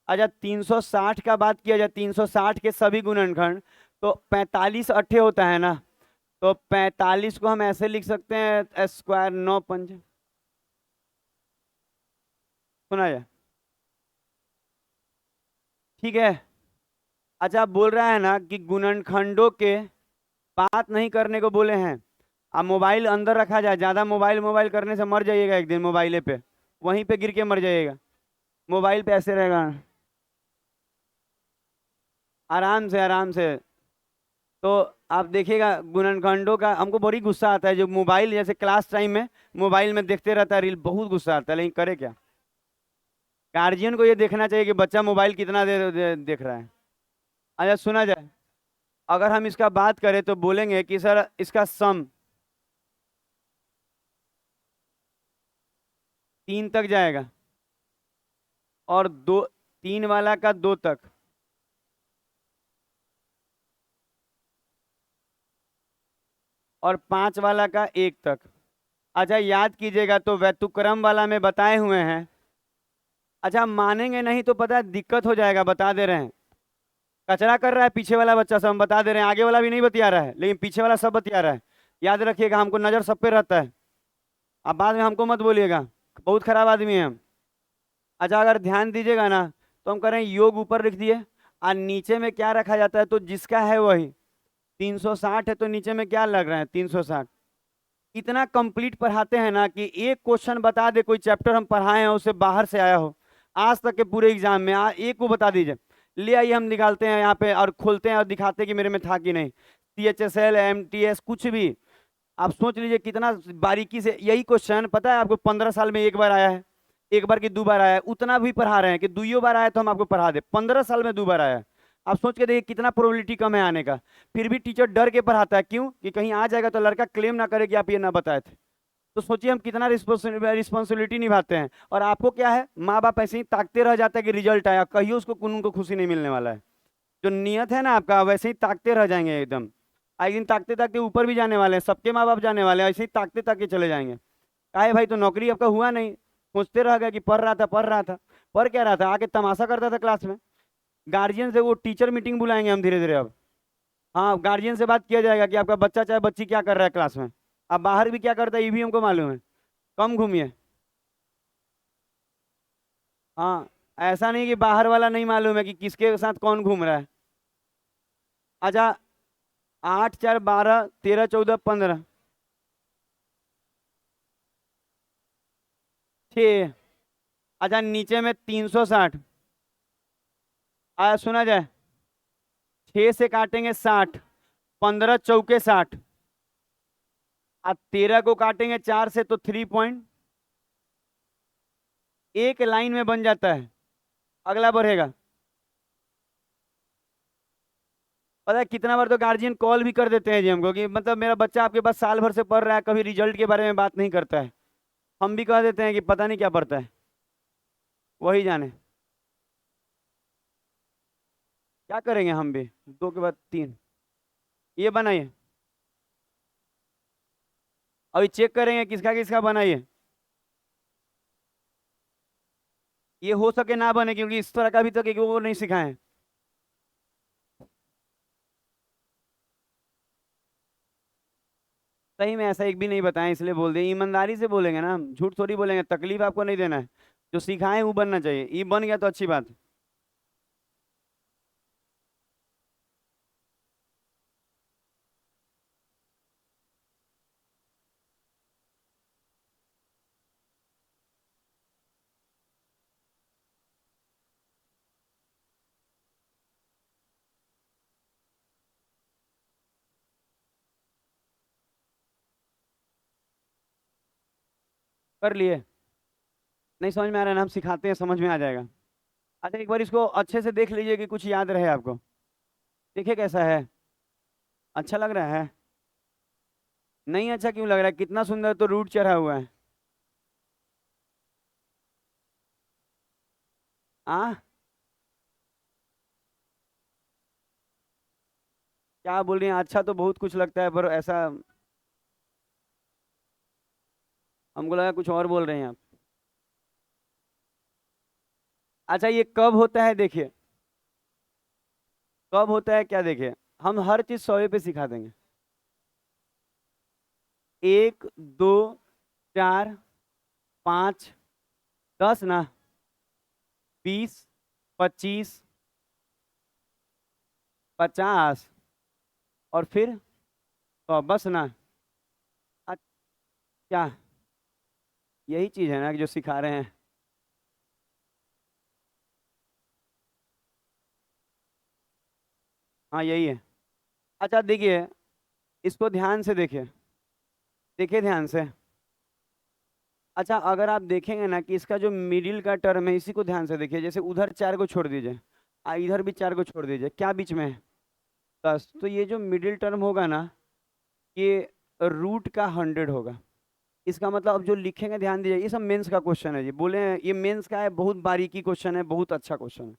Speaker 1: अच्छा 360 का बात किया जाए, 360 के सभी गुणनखंड, तो 45 अट्ठे होता है ना। तो 45 को हम ऐसे लिख सकते हैं स्क्वायर 9 पंज। सुना जाए? ठीक है। अच्छा बोल रहा है ना कि गुणनखंडों के बात नहीं करने को बोले हैं। अब मोबाइल अंदर रखा जाए, ज्यादा मोबाइल मोबाइल करने से मर जाइएगा एक दिन मोबाइले पे, वहीं पे गिर के मर जाइएगा। मोबाइल पे ऐसे रहेगा। आराम से आराम से। तो आप देखिएगा गुणनखंडों का, हमको बड़ी गुस्सा आता है जो मोबाइल जैसे क्लास टाइम में मोबाइल में देखते रहता है रील, बहुत गुस्सा आता है, लेकिन करे क्या। गार्जियन को ये देखना चाहिए कि बच्चा मोबाइल कितना देर देख रहा है। अच्छा सुना जाए, अगर हम इसका बात करें तो बोलेंगे कि सर इसका सम 3 तक जाएगा, और दो, 3 वाला का 2 तक, और 5 वाला का 1 तक। अच्छा याद कीजिएगा, तो व्यतिक्रम वाला में बताए हुए हैं। अच्छा मानेंगे नहीं तो पता है दिक्कत हो जाएगा, बता दे रहे हैं। कचरा कर रहा है पीछे वाला बच्चा सब, हम बता दे रहे हैं, आगे वाला भी नहीं बतिया रहा है लेकिन पीछे वाला सब बतिया रहा है। याद रखिएगा, हमको नजर सब पे रहता है। अब बाद में हमको मत बोलिएगा, बहुत खराब आदमी है हम। अच्छा अगर ध्यान दीजिएगा ना, तो हम कह रहे हैं योग ऊपर लिख दिए, और नीचे में क्या रखा जाता है, तो जिसका है वही। 360 है तो नीचे में क्या लग रहा है, 360। इतना कंप्लीट पढ़ाते हैं ना कि एक क्वेश्चन बता दे, कोई चैप्टर हम पढ़ाए हैं उसे बाहर से आया हो आज तक के पूरे एग्जाम में, एक को बता दीजिए। ले आइए हम निकालते हैं यहाँ पे और खोलते हैं और दिखाते हैं कि मेरे में था कि नहीं। CHSL MTS कुछ भी, आप सोच लीजिए कितना बारीकी से। यही क्वेश्चन पता है आपको 15 साल में एक बार आया है, एक बार की 2 बार आया है, उतना भी पढ़ा रहे हैं कि 2 बार आया तो हम आपको पढ़ा दे, 15 साल में 2 बार आया है। आप सोच के देखिए कितना प्रोबेबिलिटी कम है आने का। फिर भी टीचर डर के पढ़ाता है, क्यों? कि कहीं आ जाएगा तो लड़का क्लेम ना करे कि आप ये ना बताए थे। तो सोचिए हम कितना रिस्पॉन्सिबिलिटी निभाते हैं, और आपको क्या है, माँ बाप ऐसे ही ताकते रह जाता है कि रिजल्ट आया, कहिए उसको उनको खुशी नहीं मिलने वाला है। जो नियत है ना आपका, वैसे ही ताकते रह जाएंगे एकदम। एक दिन ताकते ताकते ऊपर भी जाने वाले हैं, सबके माँ बाप जाने वाले हैं, ऐसे ही ताकते ताकते चले जाएंगे। काहे भाई, तो नौकरी आपका हुआ नहीं, सोचते रह गया कि पढ़ रहा था पढ़ रहा था। पढ़ क्या रहा था, आके तमाशा करता था क्लास में। गार्जियन से वो टीचर मीटिंग बुलाएंगे हम धीरे धीरे अब। हाँ गार्जियन से बात किया जाएगा कि आपका बच्चा चाहे बच्ची क्या कर रहा है क्लास में। अब बाहर भी क्या करता है ये भी हमको मालूम है। कम घूमिए। हाँ, ऐसा नहीं कि बाहर वाला नहीं मालूम है कि किसके साथ कौन घूम रहा है। अच्छा 8 4 12 13 14 15, 6। अच्छा नीचे में 360। आया सुना जाए, 6 से काटेंगे 60, 15 चौके 60, और 13 को काटेंगे 4 से तो 3 पॉइंट, एक लाइन में बन जाता है। अगला बढ़ेगा। पता है कितना बार तो गार्जियन कॉल भी कर देते हैं जी हमको कि मतलब मेरा बच्चा आपके पास साल भर से पढ़ रहा है, कभी रिजल्ट के बारे में बात नहीं करता है। हम भी कह देते हैं कि पता नहीं क्या पढ़ता है, वही जाने। क्या करेंगे हम भी, 2 के बाद 3। ये बनाइए, अभी चेक करेंगे किसका किसका बनाइए। ये हो सके ना बने, क्योंकि इस तरह का भी तो वो नहीं सिखाए। सही में ऐसा एक भी नहीं बताएं, इसलिए बोल दिए। ईमानदारी से बोलेंगे ना, झूठ थोड़ी बोलेंगे, तकलीफ आपको नहीं देना है। जो सिखाए वो बनना चाहिए, ये बन गया तो अच्छी बात है। कर लिए? नहीं समझ में आ रहा है ना, हम सिखाते हैं, समझ में आ जाएगा। अच्छा एक बार इसको अच्छे से देख लीजिए कि कुछ याद रहे आपको। देखिए कैसा है, अच्छा लग रहा है? नहीं अच्छा क्यों लग रहा है, कितना सुंदर तो रूट चढ़ा हुआ है। आ क्या बोल रही हैं, अच्छा तो बहुत कुछ लगता है, पर ऐसा हमको लगा कुछ और बोल रहे हैं आप। अच्छा ये कब होता है देखिए, कब होता है क्या, देखिए हम हर चीज 100 पे सिखा देंगे। 1 2 4 5 10 ना, 20 25 50 और फिर 100, बस ना। क्या यही चीज है ना जो सिखा रहे हैं? हाँ यही है। अच्छा देखिए, इसको ध्यान से देखिए, देखिए ध्यान से। अच्छा अगर आप देखेंगे ना कि इसका जो मिडिल का टर्म है, इसी को ध्यान से देखिए, जैसे उधर 4 को छोड़ दीजिए, इधर भी 4 को छोड़ दीजिए, क्या बीच में है? 10। तो ये जो मिडिल टर्म होगा ना, ये रूट का 100 होगा। इसका मतलब अब जो लिखेंगे ध्यान दीजिए, ये सब मेंस का क्वेश्चन है जी, बोले हैं, ये मेंस का है, बहुत बारीकी क्वेश्चन है, बहुत अच्छा क्वेश्चन है।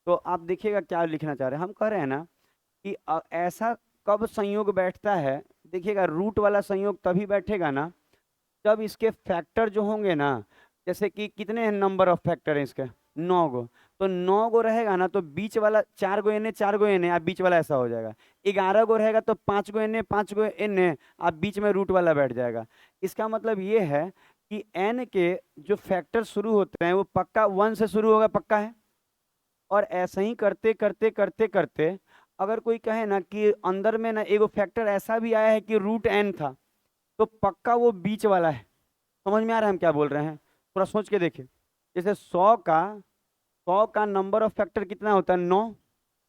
Speaker 1: तो आप देखिएगा क्या लिखना चाह रहे हैं, हम कह रहे हैं ना कि ऐसा कब संयोग बैठता है। देखिएगा रूट वाला संयोग तभी बैठेगा ना जब इसके फैक्टर जो होंगे ना, जैसे कि कितने नंबर ऑफ फैक्टर हैं इसके, 9 गो। तो 9 गो रहेगा ना, तो बीच वाला 4 गो N A, 4 go N A, आप बीच वाला ऐसा हो जाएगा। 11 गो रहेगा तो 5 गो N A, 5 go N A, आप बीच में रूट वाला बैठ जाएगा। इसका मतलब ये है कि एन के जो फैक्टर शुरू होते हैं वो पक्का 1 से शुरू होगा, पक्का है। और ऐसे ही करते करते करते करते, अगर कोई कहे ना कि अंदर में ना एगो फैक्टर ऐसा भी आया है कि रूट एन था, तो पक्का वो बीच वाला है। समझ में आ रहा है हम क्या बोल रहे हैं? थोड़ा सोच के देखिए। जैसे 100 का नंबर ऑफ फैक्टर कितना होता है, 9।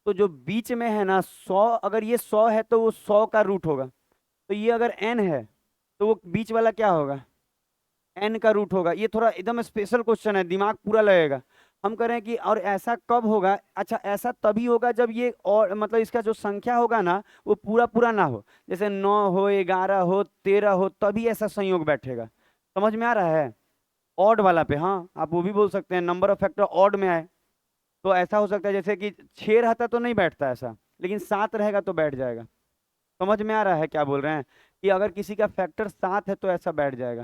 Speaker 1: तो जो बीच में है ना 100, अगर ये 100 है तो वो 100 का रूट होगा। तो ये अगर n है तो वो बीच वाला क्या होगा, n का रूट होगा। ये थोड़ा एकदम स्पेशल क्वेश्चन है, दिमाग पूरा लगेगा। हम कह रहे हैं कि और ऐसा कब होगा, अच्छा ऐसा तभी होगा जब ये, और मतलब इसका जो संख्या होगा ना वो पूरा पूरा ना हो, जैसे 9 हो, 11 हो, 13 हो, तभी ऐसा संयोग बैठेगा। समझ में आ रहा है? ऑड वाला पे, हाँ आप वो भी बोल सकते हैं, नंबर ऑफ फैक्टर ऑड में आए तो ऐसा हो सकता है, जैसे कि 6 रहता तो नहीं बैठता ऐसा, लेकिन 7 रहेगा तो बैठ जाएगा। समझ में आ रहा है क्या बोल रहे हैं? कि अगर किसी का फैक्टर 7 है तो ऐसा बैठ जाएगा।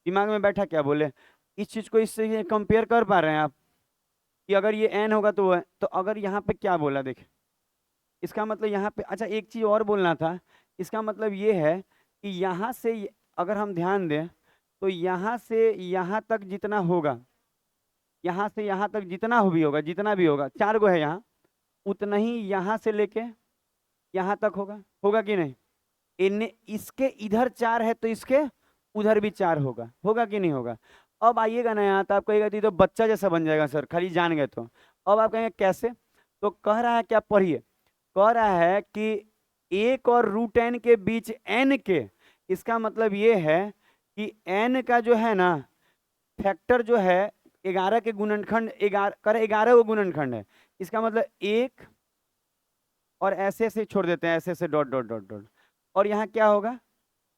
Speaker 1: दिमाग में बैठा क्या बोले? इस चीज को इससे कंपेयर कर पा रहे हैं आप कि अगर ये एन होगा तो वो है, तो अगर यहाँ पे क्या बोला देखे, इसका मतलब यहाँ पे, अच्छा एक चीज और बोलना था। इसका मतलब ये है कि यहाँ से अगर हम ध्यान दें तो यहाँ से यहाँ तक जितना होगा, यहाँ से यहाँ तक जितना हो भी होगा, जितना भी होगा, 4 गो है यहाँ, उतना ही यहाँ से लेके यहाँ तक होगा, होगा कि नहीं? इन्हें इसके इधर 4 है तो इसके उधर भी 4 होगा, होगा कि नहीं होगा? अब आइएगा ना यहाँ तो आप कहेगा ये तो बच्चा जैसा बन जाएगा सर, खाली जान गए तो। अब आप कहेंगे कैसे? तो कह रहा है क्या, पढ़िए। कह रहा है कि 1 और रूट एन के बीच एन के, इसका मतलब ये है कि एन का जो है ना फैक्टर जो है, 11 के गुणनखंड, 11 गो गुणनखंड है। इसका मतलब 1, और ऐसे ऐसे छोड़ देते हैं, ऐसे ऐसे डॉट डॉट डॉट डॉट, और यहाँ क्या होगा,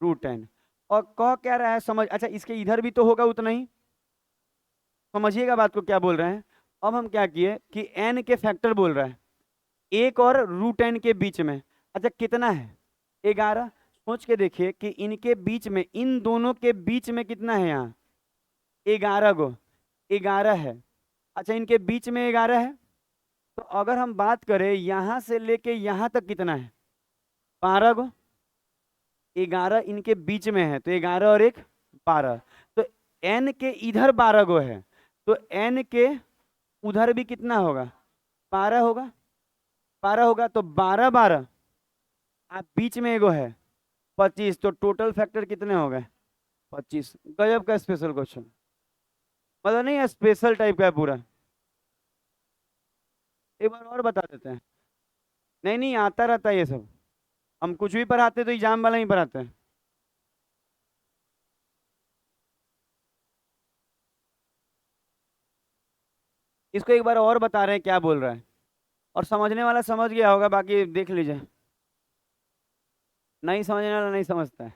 Speaker 1: रूट एन। और कह क्या रहा है समझ, अच्छा इसके इधर भी तो होगा उतना ही। समझिएगा बात को क्या बोल रहे हैं। अब हम क्या किए कि एन के फैक्टर बोल रहा है, 1 और रूट एन के बीच में, अच्छा कितना है, 11। सोच के देखिए कि इनके बीच में, इन दोनों के बीच में कितना है यहाँ, 11 गो, 11 है। अच्छा इनके बीच में 11 है, तो अगर हम बात करें यहां से लेके यहां तक कितना है, 12 गो। 11 इनके बीच में है, तो 11 और एक 12। तो n के इधर 12 गो है, तो n के उधर भी कितना होगा, 12 होगा। 12 होगा तो 12 12, आप बीच में एगो है 25, तो टोटल फैक्टर कितने हो गए, 25। गजब का स्पेशल क्वेश्चन, मतलब नहीं है, स्पेशल टाइप का है पूरा। एक बार और बता देते हैं। नहीं नहीं, आता रहता है ये सब, हम कुछ भी पढ़ाते तो एग्जाम वाला ही पढ़ाते हैं। इसको एक बार और बता रहे हैं क्या बोल रहा है, और समझने वाला समझ गया होगा, बाकी देख लीजिए। नहीं समझने वाला नहीं समझता है।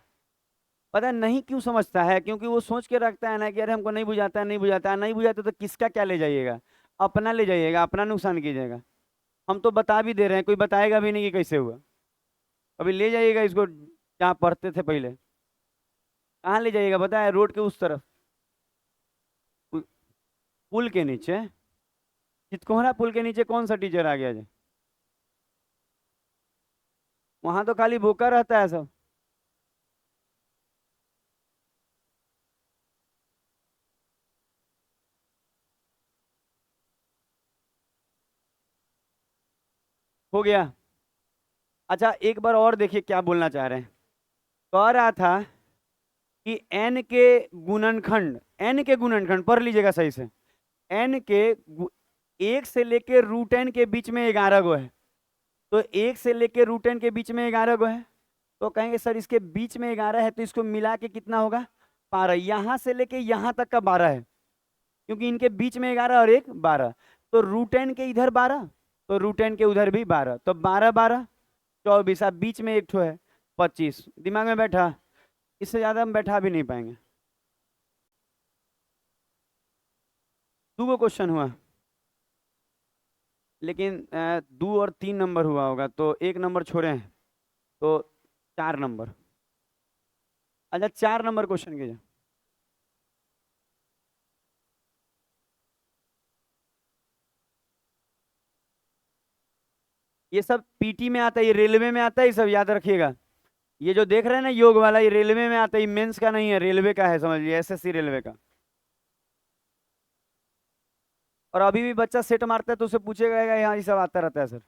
Speaker 1: पता है नहीं क्यों समझता है, क्योंकि वो सोच के रखता है ना कि अरे हमको नहीं बुझाता है, नहीं बुझाता है, नहीं बुझाता तो किसका क्या ले जाइएगा, अपना ले जाइएगा, अपना नुकसान कीजिएगा। हम तो बता भी दे रहे हैं, कोई बताएगा भी नहीं कि कैसे हुआ। अभी ले जाइएगा इसको जहाँ पढ़ते थे पहले। कहाँ ले जाइएगा पता है, रोड के उस तरफ, पु- पुल के नीचे। चितकोहरा पुल के नीचे कौन सा टीचर आ गया जी, वहां तो खाली भूखा रहता है सब। हो गया। अच्छा एक बार और देखिए क्या बोलना चाह रहे हैं। कह रहा था कि n के गुणनखंड, n के गुणनखंड पढ़ लीजिएगा सही से। n के एक से लेके रूट n के बीच में 11 गो है, तो एक से लेके रूट n के बीच में 11 गो है, तो कहेंगे सर इसके बीच में 11 है तो इसको मिला के कितना होगा, 12। यहां से लेके यहां तक का 12 है, क्योंकि इनके बीच में 11 और एक 12, तो रूट n के इधर 12, तो रूट n के उधर भी 12, तो 12 12 24, अब बीच में एक ठो है 25। दिमाग में बैठा, इससे ज्यादा हम बैठा भी नहीं पाएंगे। दो गो क्वेश्चन हुआ, लेकिन 2 और 3 नंबर हुआ होगा, तो एक नंबर छोड़े हैं, तो 4 नंबर। अच्छा 4 नंबर क्वेश्चन कीजिए। ये सब पीटी में आता है, ये रेलवे में आता है, ये सब याद रखिएगा। ये जो देख रहे हैं ना योग वाला, ये रेलवे में आता है, ये मेंस का नहीं है, रेलवे का है, समझ लीजिए एसएससी रेलवे का। और अभी भी बच्चा सेट मारता है तो उसे पूछेगा यहाँ ये सब आता रहता है सर।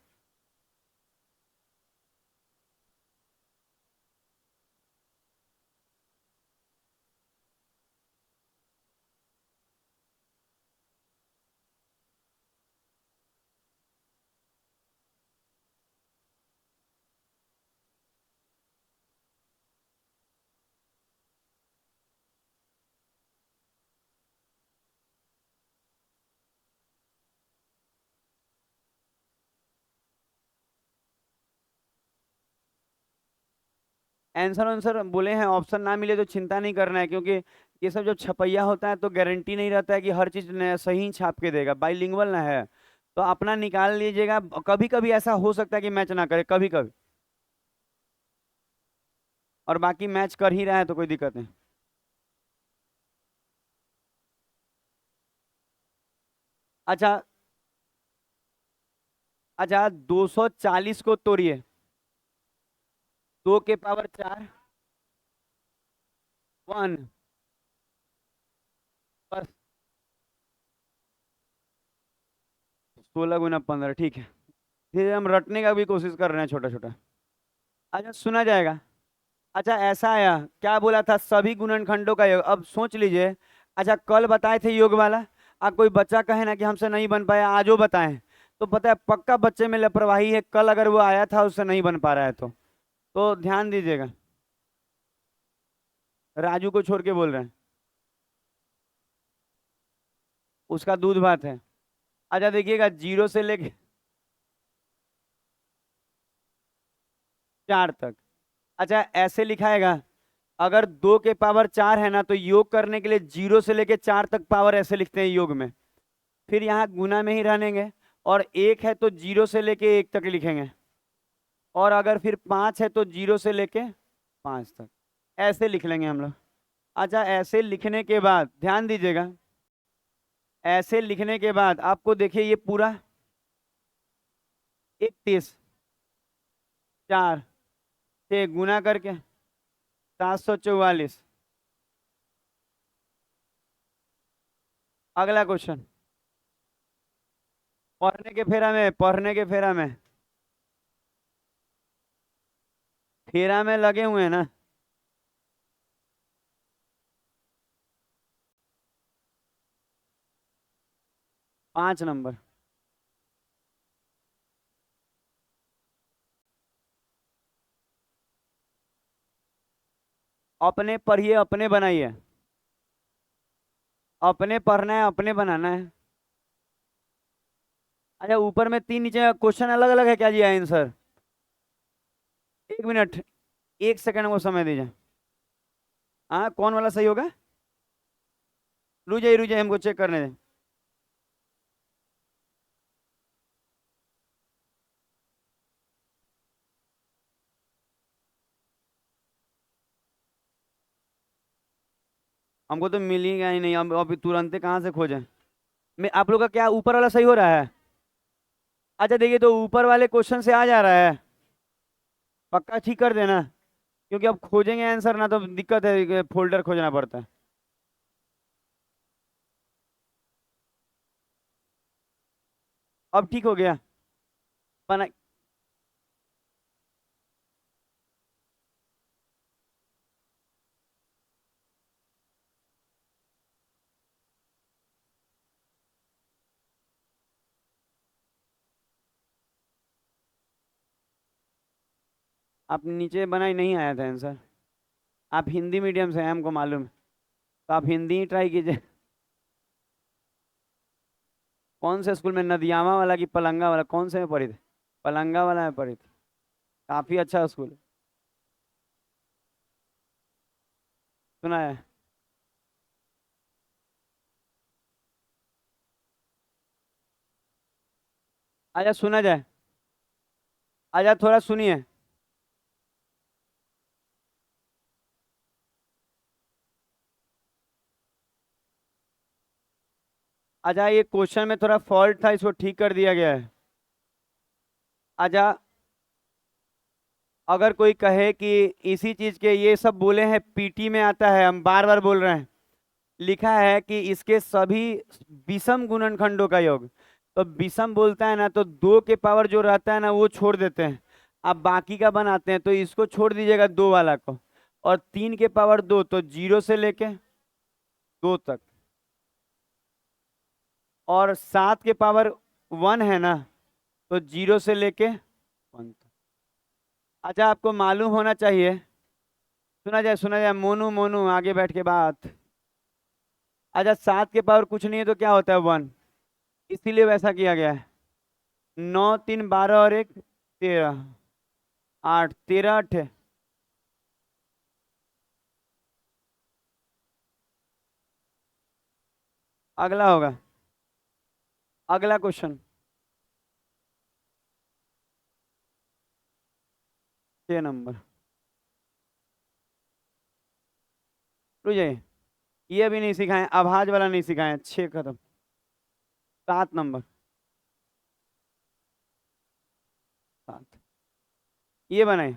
Speaker 1: आंसर आंसर बोले हैं, ऑप्शन ना मिले तो चिंता नहीं करना है, क्योंकि ये सब जब छपैया होता है तो गारंटी नहीं रहता है कि हर चीज सही छाप के देगा, बाइलिंगुअल ना है, तो अपना निकाल लीजिएगा। कभी कभी ऐसा हो सकता है कि मैच ना करे, कभी कभी, और बाकी मैच कर ही रहा है तो कोई दिक्कत नहीं। अच्छा। अच्छा 240 को तोड़िए, 2 के पावर 4, 1 पर 16 × 15, ठीक है। फिर हम रटने का भी कोशिश कर रहे हैं छोटा छोटा। अच्छा सुना जाएगा। अच्छा ऐसा आया, क्या बोला था, सभी गुणनखंडों का योग, अब सोच लीजिए। अच्छा कल बताए थे योग वाला, अब कोई बच्चा कहे ना कि हमसे नहीं बन पाया, आज वो बताएं, तो पता है पक्का बच्चे में लापरवाही है, कल अगर वो आया था उससे नहीं बन पा रहा है तो ध्यान दीजिएगा। राजू को छोड़ के बोल रहे हैं, उसका दूध भात है। अच्छा देखिएगा 0 से लेके 4 तक। अच्छा ऐसे लिखाएगा, अगर 2 के पावर 4 है ना, तो योग करने के लिए 0 से लेके 4 तक पावर ऐसे लिखते हैं योग में, फिर यहाँ गुना में ही रहेंगे, और 1 है तो 0 से लेके 1 तक लिखेंगे, और अगर फिर 5 है तो 0 से लेके 5 तक, ऐसे लिख लेंगे हम लोग। अच्छा ऐसे लिखने के बाद ध्यान दीजिएगा, ऐसे लिखने के बाद आपको देखिए ये पूरा 31 4 से गुना करके 744। अगला क्वेश्चन, पढ़ने के फेरा में लगे हुए हैं ना। पांच नंबर, अपने पढ़िए अपने बनाइए। अपने पढ़ना है अपने बनाना है। अच्छा ऊपर में तीन नीचे क्वेश्चन अलग अलग है क्या जी आंसर? एक मिनट, एक सेकंड को समय दीजिए। हाँ कौन वाला सही होगा? रुक जाइए हमको चेक करने दें। हमको तो मिलेगा ही नहीं, अब अभी तुरंत कहाँ से खोजें? मैं आप लोग का क्या ऊपर वाला सही हो रहा है? अच्छा देखिए, तो ऊपर वाले क्वेश्चन से आ जा रहा है, पक्का ठीक कर देना। क्योंकि अब खोजेंगे आंसर ना तो दिक्कत है, फोल्डर खोजना पड़ता है। अब ठीक हो गया? बना। आप नीचे बनाई नहीं आया था आंसर। आप हिंदी मीडियम से हैं हमको मालूम है, तो आप हिंदी ही ट्राई कीजिए। कौन से स्कूल में, नदियामा वाला कि पलंगा वाला, कौन से में पढ़ी थी? पलंगा वाला में पढ़ी थी। काफी अच्छा स्कूल है, सुना है। आजा सुना जाए, आजा थोड़ा सुनिए। आजा ये क्वेश्चन में थोड़ा फॉल्ट था, इसको ठीक कर दिया गया है। आजा, अगर कोई कहे कि इसी चीज के ये सब बोले हैं पीटी में आता है, हम बार बार बोल रहे हैं, लिखा है कि इसके सभी विषम गुणनखंडों का योग। तो विषम बोलता है ना, तो दो के पावर जो रहता है ना वो छोड़ देते हैं, अब बाकी का बनाते हैं। तो इसको छोड़ दीजिएगा दो वाला को, और तीन के पावर दो, तो जीरो से लेके दो तक। और सात के पावर वन है ना, तो जीरो से लेके वन तक। अच्छा आपको मालूम होना चाहिए, सुना जाए मोनू मोनू आगे बैठ के बात। अच्छा सात के पावर कुछ नहीं है तो क्या होता है? वन, इसीलिए वैसा किया गया है। नौ तीन 12 और एक 13, 8 13 8 है। अगला होगा, अगला क्वेश्चन, 6 नंबर। रुक जाइए, ये भी नहीं सिखाए, आवाज वाला नहीं सिखाए, 6 खत्म। 7 नंबर, 7, ये बनाए।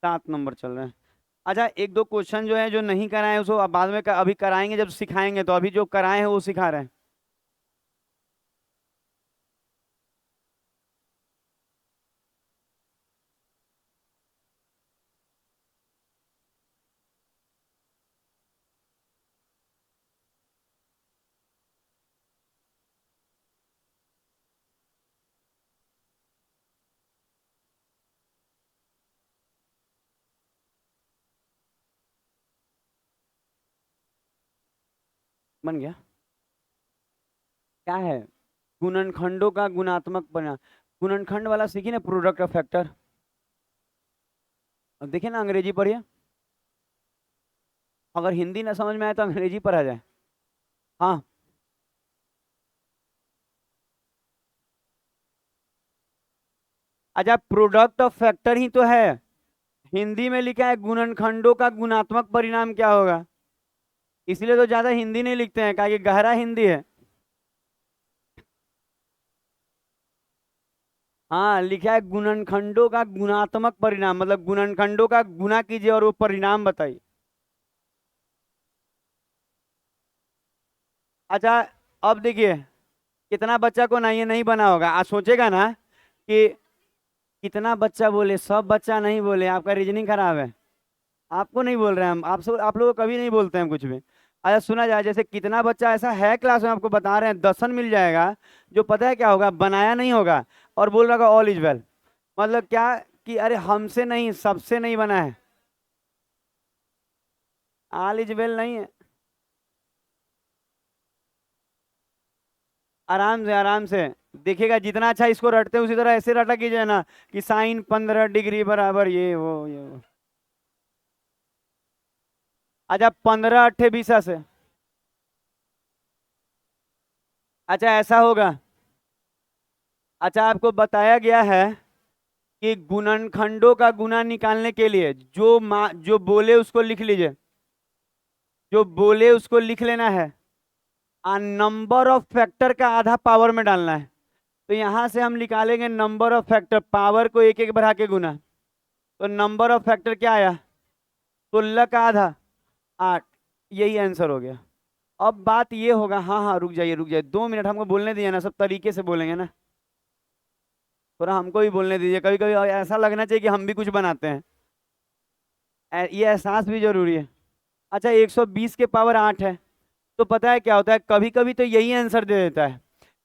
Speaker 1: 7 नंबर चल रहे हैं। अच्छा एक दो क्वेश्चन जो है जो नहीं कराए उसको अब बाद में अभी कराएंगे जब सिखाएंगे, तो अभी जो कराए हैं वो सिखा रहे हैं। बन गया? क्या है? गुणनखंडों का गुणात्मक बना, गुणनखंड वाला सीखी ना, प्रोडक्ट ऑफ फैक्टर। अब देखिए ना, अंग्रेजी पढ़िए, अगर हिंदी ना समझ में आए तो अंग्रेजी पढ़ा जाए। हाँ, अच्छा प्रोडक्ट ऑफ फैक्टर ही तो है, हिंदी में लिखा है गुणनखंडों का गुणात्मक परिणाम क्या होगा? इसलिए तो ज्यादा हिंदी नहीं लिखते हैं, कि गहरा हिंदी है। हाँ, लिखा है गुणनखंडों का गुणात्मक परिणाम, मतलब गुणनखंडों का गुणा कीजिए और वो परिणाम बताइए। अच्छा, अब देखिए, कितना बच्चा को ना ये नहीं बना होगा, आज सोचेगा ना कि कितना बच्चा बोले, सब बच्चा नहीं बोले, आपका रीजनिंग खराब है। आपको नहीं बोल रहे हैं हम, आपसे आप लोग कभी नहीं बोलते हैं कुछ भी। अच्छा सुना जाए, जैसे कितना बच्चा ऐसा है क्लास में, आपको बता रहे हैं दर्शन मिल जाएगा, जो पता है क्या होगा, बनाया नहीं होगा और बोल रहा होगा ऑल इज वेल। मतलब क्या, कि अरे हमसे नहीं, सबसे नहीं बना है। ऑल इज वेल नहीं है। आराम से आराम से देखिएगा, जितना अच्छा इसको रटते हैं उसी तरह ऐसे रटा कीजिए ना, कि साइन 15 डिग्री बराबर ये वो। अच्छा 15 8 20 से। अच्छा ऐसा होगा। अच्छा आपको बताया गया है कि गुणनखंडों का गुणा निकालने के लिए जो बोले उसको लिख लीजिए, जो बोले उसको लिख लेना है, और नंबर ऑफ फैक्टर का आधा पावर में डालना है। तो यहां से हम निकालेंगे नंबर ऑफ फैक्टर, पावर को एक एक बढ़ा के गुना। तो नंबर ऑफ फैक्टर क्या आया, 16 का आधा 8। यही आंसर हो गया। अब बात ये होगा, हाँ हाँ रुक जाइए रुक जाइए, 2 मिनट हमको बोलने दीजिए ना, सब तरीके से बोलेंगे ना। थोड़ा हमको भी बोलने दीजिए, कभी कभी ऐसा लगना चाहिए कि हम भी कुछ बनाते हैं। ये एहसास भी जरूरी है। अच्छा 120 के पावर 8 है, तो पता है क्या होता है, कभी कभी तो यही आंसर दे देता है,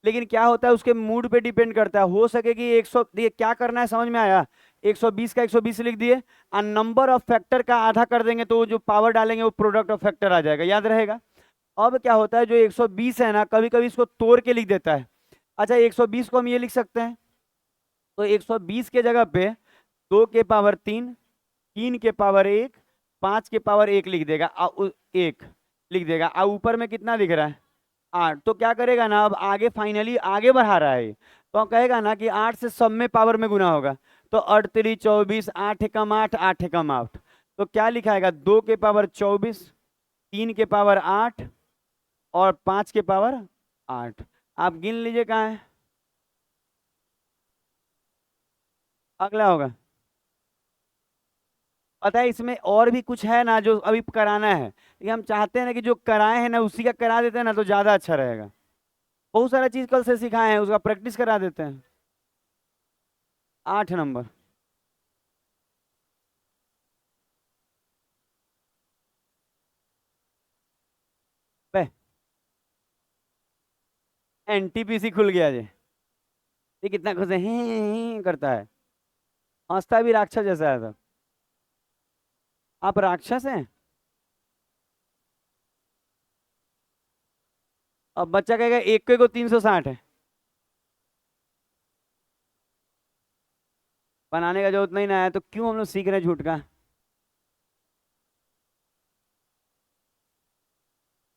Speaker 1: लेकिन क्या होता है उसके मूड पे डिपेंड करता है, हो सके कि 100, ये क्या करना है समझ में आया, 120 का 120 लिख दिए, और नंबर ऑफ फैक्टर का आधा कर देंगे, तो वो जो पावर डालेंगे वो प्रोडक्ट ऑफ फैक्टर आ जाएगा, याद रहेगा। अब क्या होता है, जो 120 है ना, कभी कभी इसको तोड़ के लिख देता है। अच्छा 120 को हम ये लिख सकते हैं, तो 120 के जगह पे 2 के पावर 3, 3 के पावर 1, 5 के पावर 1 लिख देगा, 1 लिख देगा, और ऊपर में कितना दिख रहा है, 8। तो क्या करेगा ना, अब आगे फाइनली आगे बढ़ा रहा है ये। तो कहेगा ना कि 8 से सब में पावर में गुना होगा। तो 8 3 24, 8 एकम 8, 8 एकम 8। तो क्या लिखाएगा, 2 के पावर 24, 3 के पावर 8 और 5 के पावर 8। आप गिन लीजिए कहाँ है। अगला होगा, पता है इसमें और भी कुछ है ना जो अभी कराना है, लेकिन हम चाहते हैं ना कि जो कराए हैं ना उसी का करा देते हैं ना, तो ज्यादा अच्छा रहेगा। बहुत सारा चीज कल से सिखाए हैं, उसका प्रैक्टिस करा देते हैं। 8 नंबर। एनटीपीसी खुल गया जी। ये कितना खुश है, करता है, हंसता भी राक्षस जैसा है सब। आप राक्षस हैं। अब बच्चा कहेगा एक को 360 है, बनाने का जरूरत नहीं ना है, तो क्यों हम लोग सीख रहे हैं झूठ का।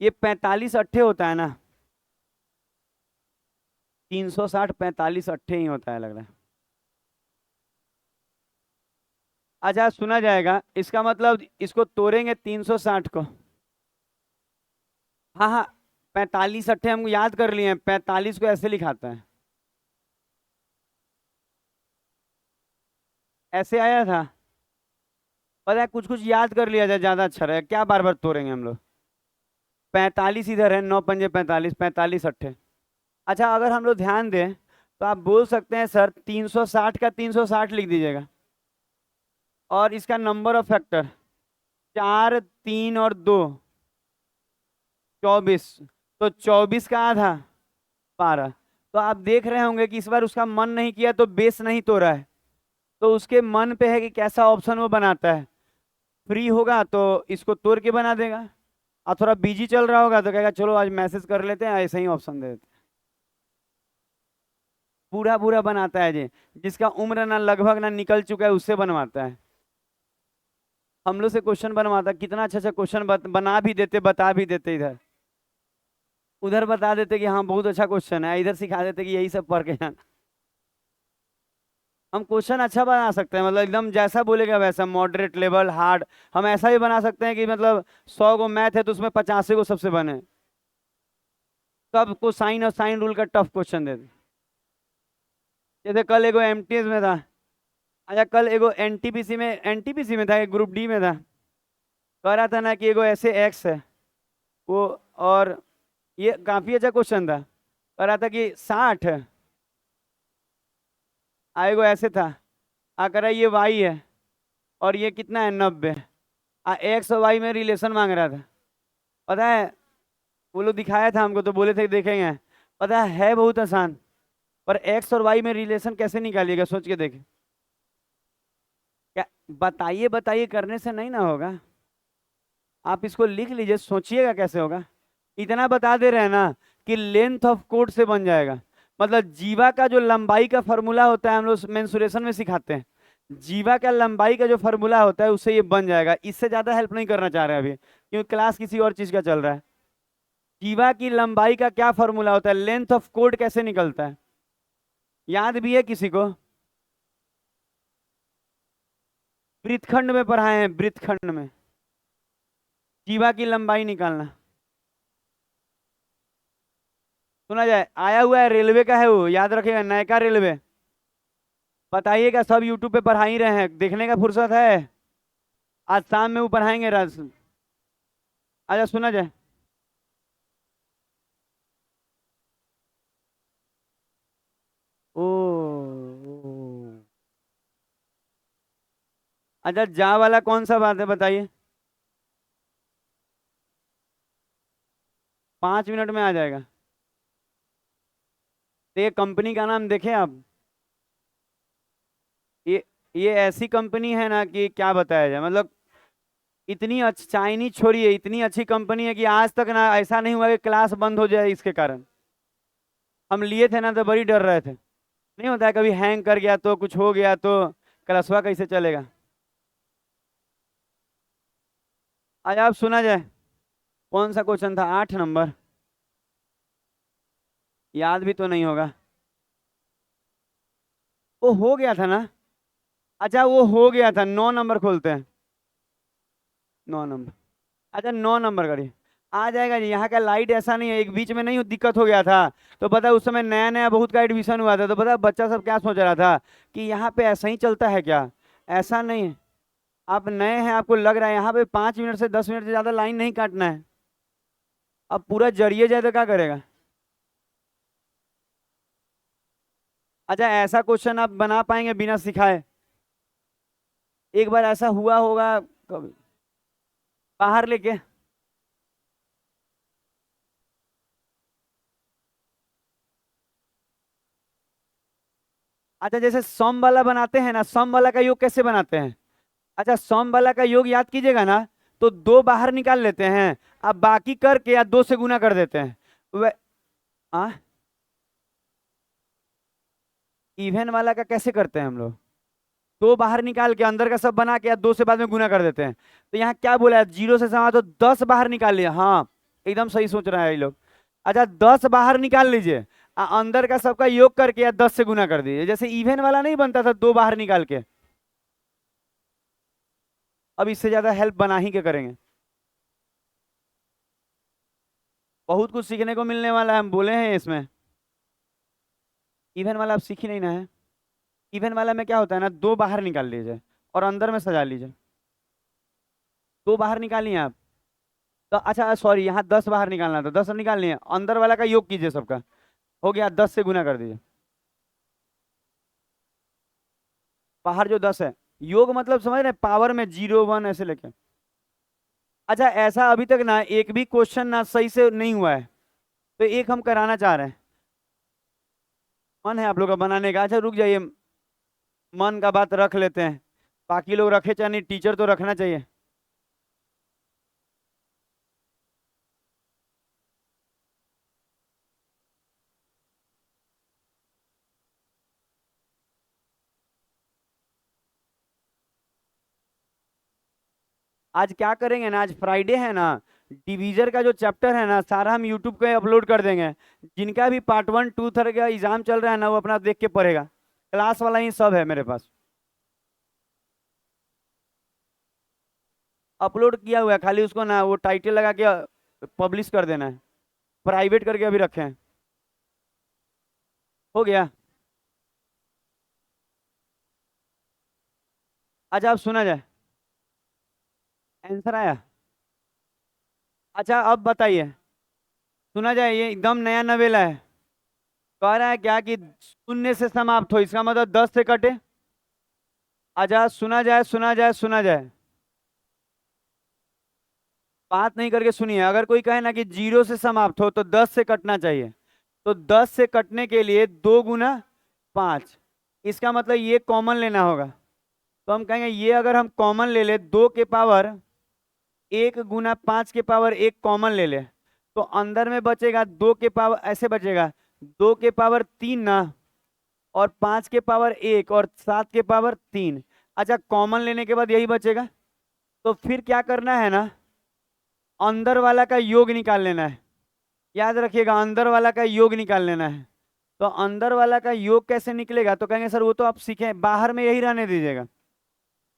Speaker 1: ये 45 अट्ठे होता है ना, 360 45 अट्ठे ही होता है लग रहा है। अच्छा सुना जाएगा, इसका मतलब इसको तोड़ेंगे 360 को। हाँ हाँ, 45 अट्ठे हम याद कर लिए हैं, 45 को ऐसे लिखाता है, ऐसे आया था। पता है कुछ कुछ याद कर लिया जाए, ज्यादा अच्छा रहेगा, क्या बार बार तोड़ेंगे हम लोग। 45 इधर है, 9 पंजे 45, 45 अट्ठे। अच्छा अगर हम लोग ध्यान दें, तो आप बोल सकते हैं सर 360 का 360 लिख दीजिएगा, और इसका नंबर ऑफ फैक्टर 4 3 और 2, 24। तो 24 का आधा 12। तो आप देख रहे होंगे कि इस बार उसका मन नहीं किया तो बेस नहीं तोड़ा है, तो उसके मन पे है कि कैसा ऑप्शन वो बनाता है। फ्री होगा तो इसको तोड़ के बना देगा, और थोड़ा बिजी चल रहा होगा तो कहेगा चलो आज मैसेज कर लेते हैं, ऐसे ही ऑप्शन दे देते हैं। पूरा पूरा बनाता है जी, जिसका उम्र ना लगभग ना निकल चुका है उससे बनवाता है। हम लोग से क्वेश्चन बनवाता, कितना अच्छा अच्छा क्वेश्चन बना भी देते, बता भी देते, इधर उधर बता देते कि हाँ बहुत अच्छा क्वेश्चन है, इधर सिखा देते कि यही सब पढ़ के जाना। हम क्वेश्चन अच्छा बना सकते हैं, मतलब एकदम जैसा बोलेगा वैसा, मॉडरेट लेवल हार्ड। हम ऐसा भी बना सकते हैं कि मतलब 100 गो मैथ है तो उसमें 85 गो सबसे बने। सबको साइन और साइन रूल का टफ क्वेश्चन दे दे। जैसे कल एगो एमटीएस में था। अच्छा, कल एगो एनटीपीसी में था, एक ग्रुप डी में था। कह रहा था ना कि एगो ऐसे एक्स है वो, और ये काफी अच्छा क्वेश्चन था। कह रहा था कि 60 है, एगो ऐसे था। कह रहा है ये वाई है, और ये कितना है 90। एक्स और वाई में रिलेशन मांग रहा था। पता है, वो लोग दिखाया था हमको तो बोले थे देखेंगे। पता है बहुत आसान। पर एक्स और वाई में रिलेशन कैसे निकालिएगा, सोच के देखें। क्या? बताइए बताइए करने से नहीं ना होगा। आप इसको लिख लीजिए, सोचिएगा कैसे होगा। इतना बता दे रहे हैं ना कि लेंथ ऑफ कोड से बन जाएगा। मतलब जीवा का जो लंबाई का फॉर्मूला होता है, हम लोग मेंसुरेशन में सिखाते हैं। जीवा का लंबाई का जो फॉर्मूला होता है उससे ये बन जाएगा। इससे ज्यादा हेल्प नहीं करना चाह रहे हैं अभी, क्योंकि क्लास किसी और चीज का चल रहा है। जीवा की लंबाई का क्या फॉर्मूला होता है, लेंथ ऑफ कोड कैसे निकलता है, याद भी है किसी को? वृत्तखंड में पढ़ाए हैं, वृत्तखंड में। जीवा की लंबाई निकालना। सुना जाए, आया हुआ है, रेलवे का है वो, याद रखिएगा, नयका रेलवे। बताइएगा, सब यूट्यूब पे पढ़ा ही रहे हैं, देखने का फुर्सत है? आज शाम में वो पढ़ाएंगे राज। आजा सुना जाए। ओ, अच्छा जा वाला कौन सा बात है बताइए। 5 मिनट में आ जाएगा। तो ये कंपनी का नाम देखें आप। ये ये ऐसी कंपनी है ना कि क्या बताया जाए, मतलब इतनी अच्छी चाइनीज छोड़ी है, इतनी अच्छी कंपनी है कि आज तक ना ऐसा नहीं हुआ कि क्लास बंद हो जाए इसके कारण। हम लिए थे ना तो बड़ी डर रहे थे। नहीं होता है, कभी हैंग कर गया तो, कुछ हो गया तो क्लासवा कैसे चलेगा। आज आप सुना जाए। कौन सा क्वेश्चन था, 8 नंबर? याद भी तो नहीं होगा। वो हो गया था ना। अच्छा वो हो गया था, 9 नंबर खोलते हैं। 9 नंबर। अच्छा 9 नंबर करिए। आ जाएगा जी। यहाँ का लाइट ऐसा नहीं है, एक बीच में नहीं दिक्कत हो गया था। तो पता है उस समय नया नया बहुत का एडमिशन हुआ था, तो पता है बच्चा सब क्या सोच रहा था कि यहाँ पे ऐसा ही चलता है क्या। ऐसा नहीं है। आप नए हैं, आपको लग रहा है यहाँ पे 5 मिनट से 10 मिनट से ज्यादा लाइन नहीं काटना है। अब पूरा जरिए जाए तो क्या करेगा। अच्छा ऐसा क्वेश्चन आप बना पाएंगे बिना सिखाए? एक बार ऐसा हुआ होगा कभी, बाहर लेके। अच्छा जैसे सम वाला बनाते हैं ना, सम वाला का योग कैसे बनाते हैं? अच्छा सम वाला का योग याद कीजिएगा ना। तो दो बाहर निकाल लेते हैं, अब बाकी करके या दो से गुना कर देते हैं। वे आ इवन वाला का कैसे करते हैं हम लोग? दो बाहर निकाल के अंदर का सब बना के या दो से बाद में गुना कर देते हैं। तो यहाँ क्या बोला है, जीरो से समा तो 10 बाहर निकाल लिया। हाँ एकदम सही सोच रहे हैं ये लोग। अच्छा 10 बाहर निकाल लीजिए, अंदर का सबका योग करके या 10 से गुना कर दीजिए। जैसे इवन वाला नहीं बनता था दो बाहर निकाल के। अब इससे ज्यादा हेल्प बना ही के करेंगे। बहुत कुछ सीखने को मिलने वाला है, हम बोले हैं इसमें। इवन वाला आप सीख ही नहीं ना है। इवन वाला में क्या होता है ना, दो बाहर निकाल लीजिए और अंदर में सजा लीजिए। दो बाहर निकालिए आप। तो अच्छा सॉरी, यहाँ 10 बाहर निकालना था, 10 निकालनी है, अंदर वाला का योग कीजिए सबका। हो गया, 10 से गुना कर दीजिए। बाहर जो 10 है, योग मतलब समझ रहे, पावर में 0 1 ऐसे लेके। अच्छा ऐसा अभी तक ना एक भी क्वेश्चन ना सही से नहीं हुआ है, तो एक हम कराना चाह रहे हैं। मन है आप लोग का बनाने का? अच्छा रुक जाइए, मन का बात रख लेते हैं। बाकी लोग रखे चाहे नहीं, टीचर तो रखना चाहिए। आज क्या करेंगे ना, आज फ्राइडे है ना, डिवीजन का जो चैप्टर है ना सारा हम यूट्यूब पे अपलोड कर देंगे। जिनका भी पार्ट 1 2 3 का एग्जाम चल रहा है ना वो अपना देख के पढ़ेगा। क्लास वाला ही सब है मेरे पास, अपलोड किया हुआ है, खाली उसको ना वो टाइटल लगा के पब्लिश कर देना है, प्राइवेट करके अभी रखे हैं। हो गया। अच्छा अब सुना जाए, आंसर आया। अच्छा अब बताइए, सुना जाए, ये एकदम नया नवेला है। कह रहा है क्या कि शून्य से समाप्त हो, इसका मतलब 10 से कटे। अच्छा सुना जाए, सुना जाए, सुना जाए, बात नहीं करके सुनिए। अगर कोई कहे ना कि 0 से समाप्त हो तो 10 से कटना चाहिए, तो 10 से कटने के लिए 2 गुना 5, इसका मतलब ये कॉमन लेना होगा। तो हम कहेंगे ये अगर हम कॉमन ले ले, 2 के पावर 1 गुना 5 के पावर 1 कॉमन ले ले, तो अंदर में बचेगा 2 के पावर, ऐसे बचेगा 2 के पावर 3 ना, और 5 के पावर 1 और 7 के पावर 3। अच्छा कॉमन लेने के बाद यही बचेगा, तो फिर क्या करना है ना, अंदर वाला का योग निकाल लेना है। याद रखिएगा, अंदर वाला का योग निकाल लेना है। तो अंदर वाला का योग कैसे निकलेगा, तो कहेंगे सर वो तो आप सीखे, बाहर में यही रहने दीजिएगा।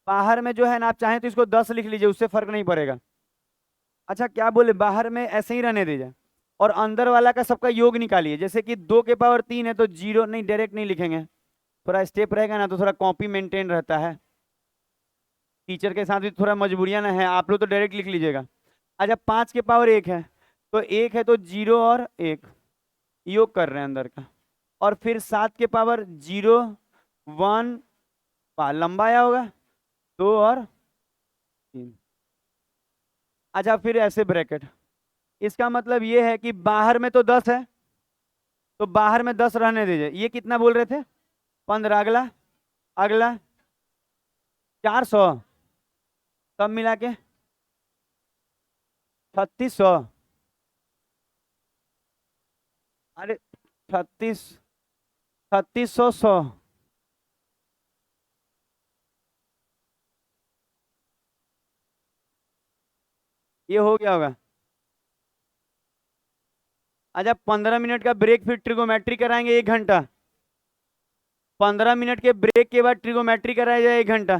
Speaker 1: बाहर में जो है ना, आप चाहें तो इसको 10 लिख लीजिए, उससे फर्क नहीं पड़ेगा। अच्छा क्या बोले, बाहर में ऐसे ही रहने दीजिए, और अंदर वाला का सबका योग निकालिए। जैसे कि 2 के पावर 3 है तो 0 नहीं, डायरेक्ट नहीं लिखेंगे, थोड़ा स्टेप रहेगा ना, तो थोड़ा कॉपी मेंटेन रहता है। टीचर के साथ भी थोड़ा मजबूरियां ना है, आप लोग तो डायरेक्ट लिख लीजिएगा। अच्छा 5 के पावर 1 है, तो 1 है तो 0 और 1 योग कर रहे हैं अंदर का। और फिर 7 के पावर 0 1, लंबा आया होगा, 2 और 3। अच्छा फिर ऐसे ब्रैकेट, इसका मतलब ये है कि बाहर में तो 10 है, तो बाहर में 10 रहने दीजिए। ये कितना बोल रहे थे, 15। अगला, अगला 400, सब मिला के 3600। अरे 36, 3600 100, ये हो गया होगा। अच्छा 15 मिनट का ब्रेक, फिर ट्रिगोमेट्री कराएंगे 1 घंटा। 15 मिनट के ब्रेक के बाद ट्रिगोमेट्री कराया जाए 1 घंटा।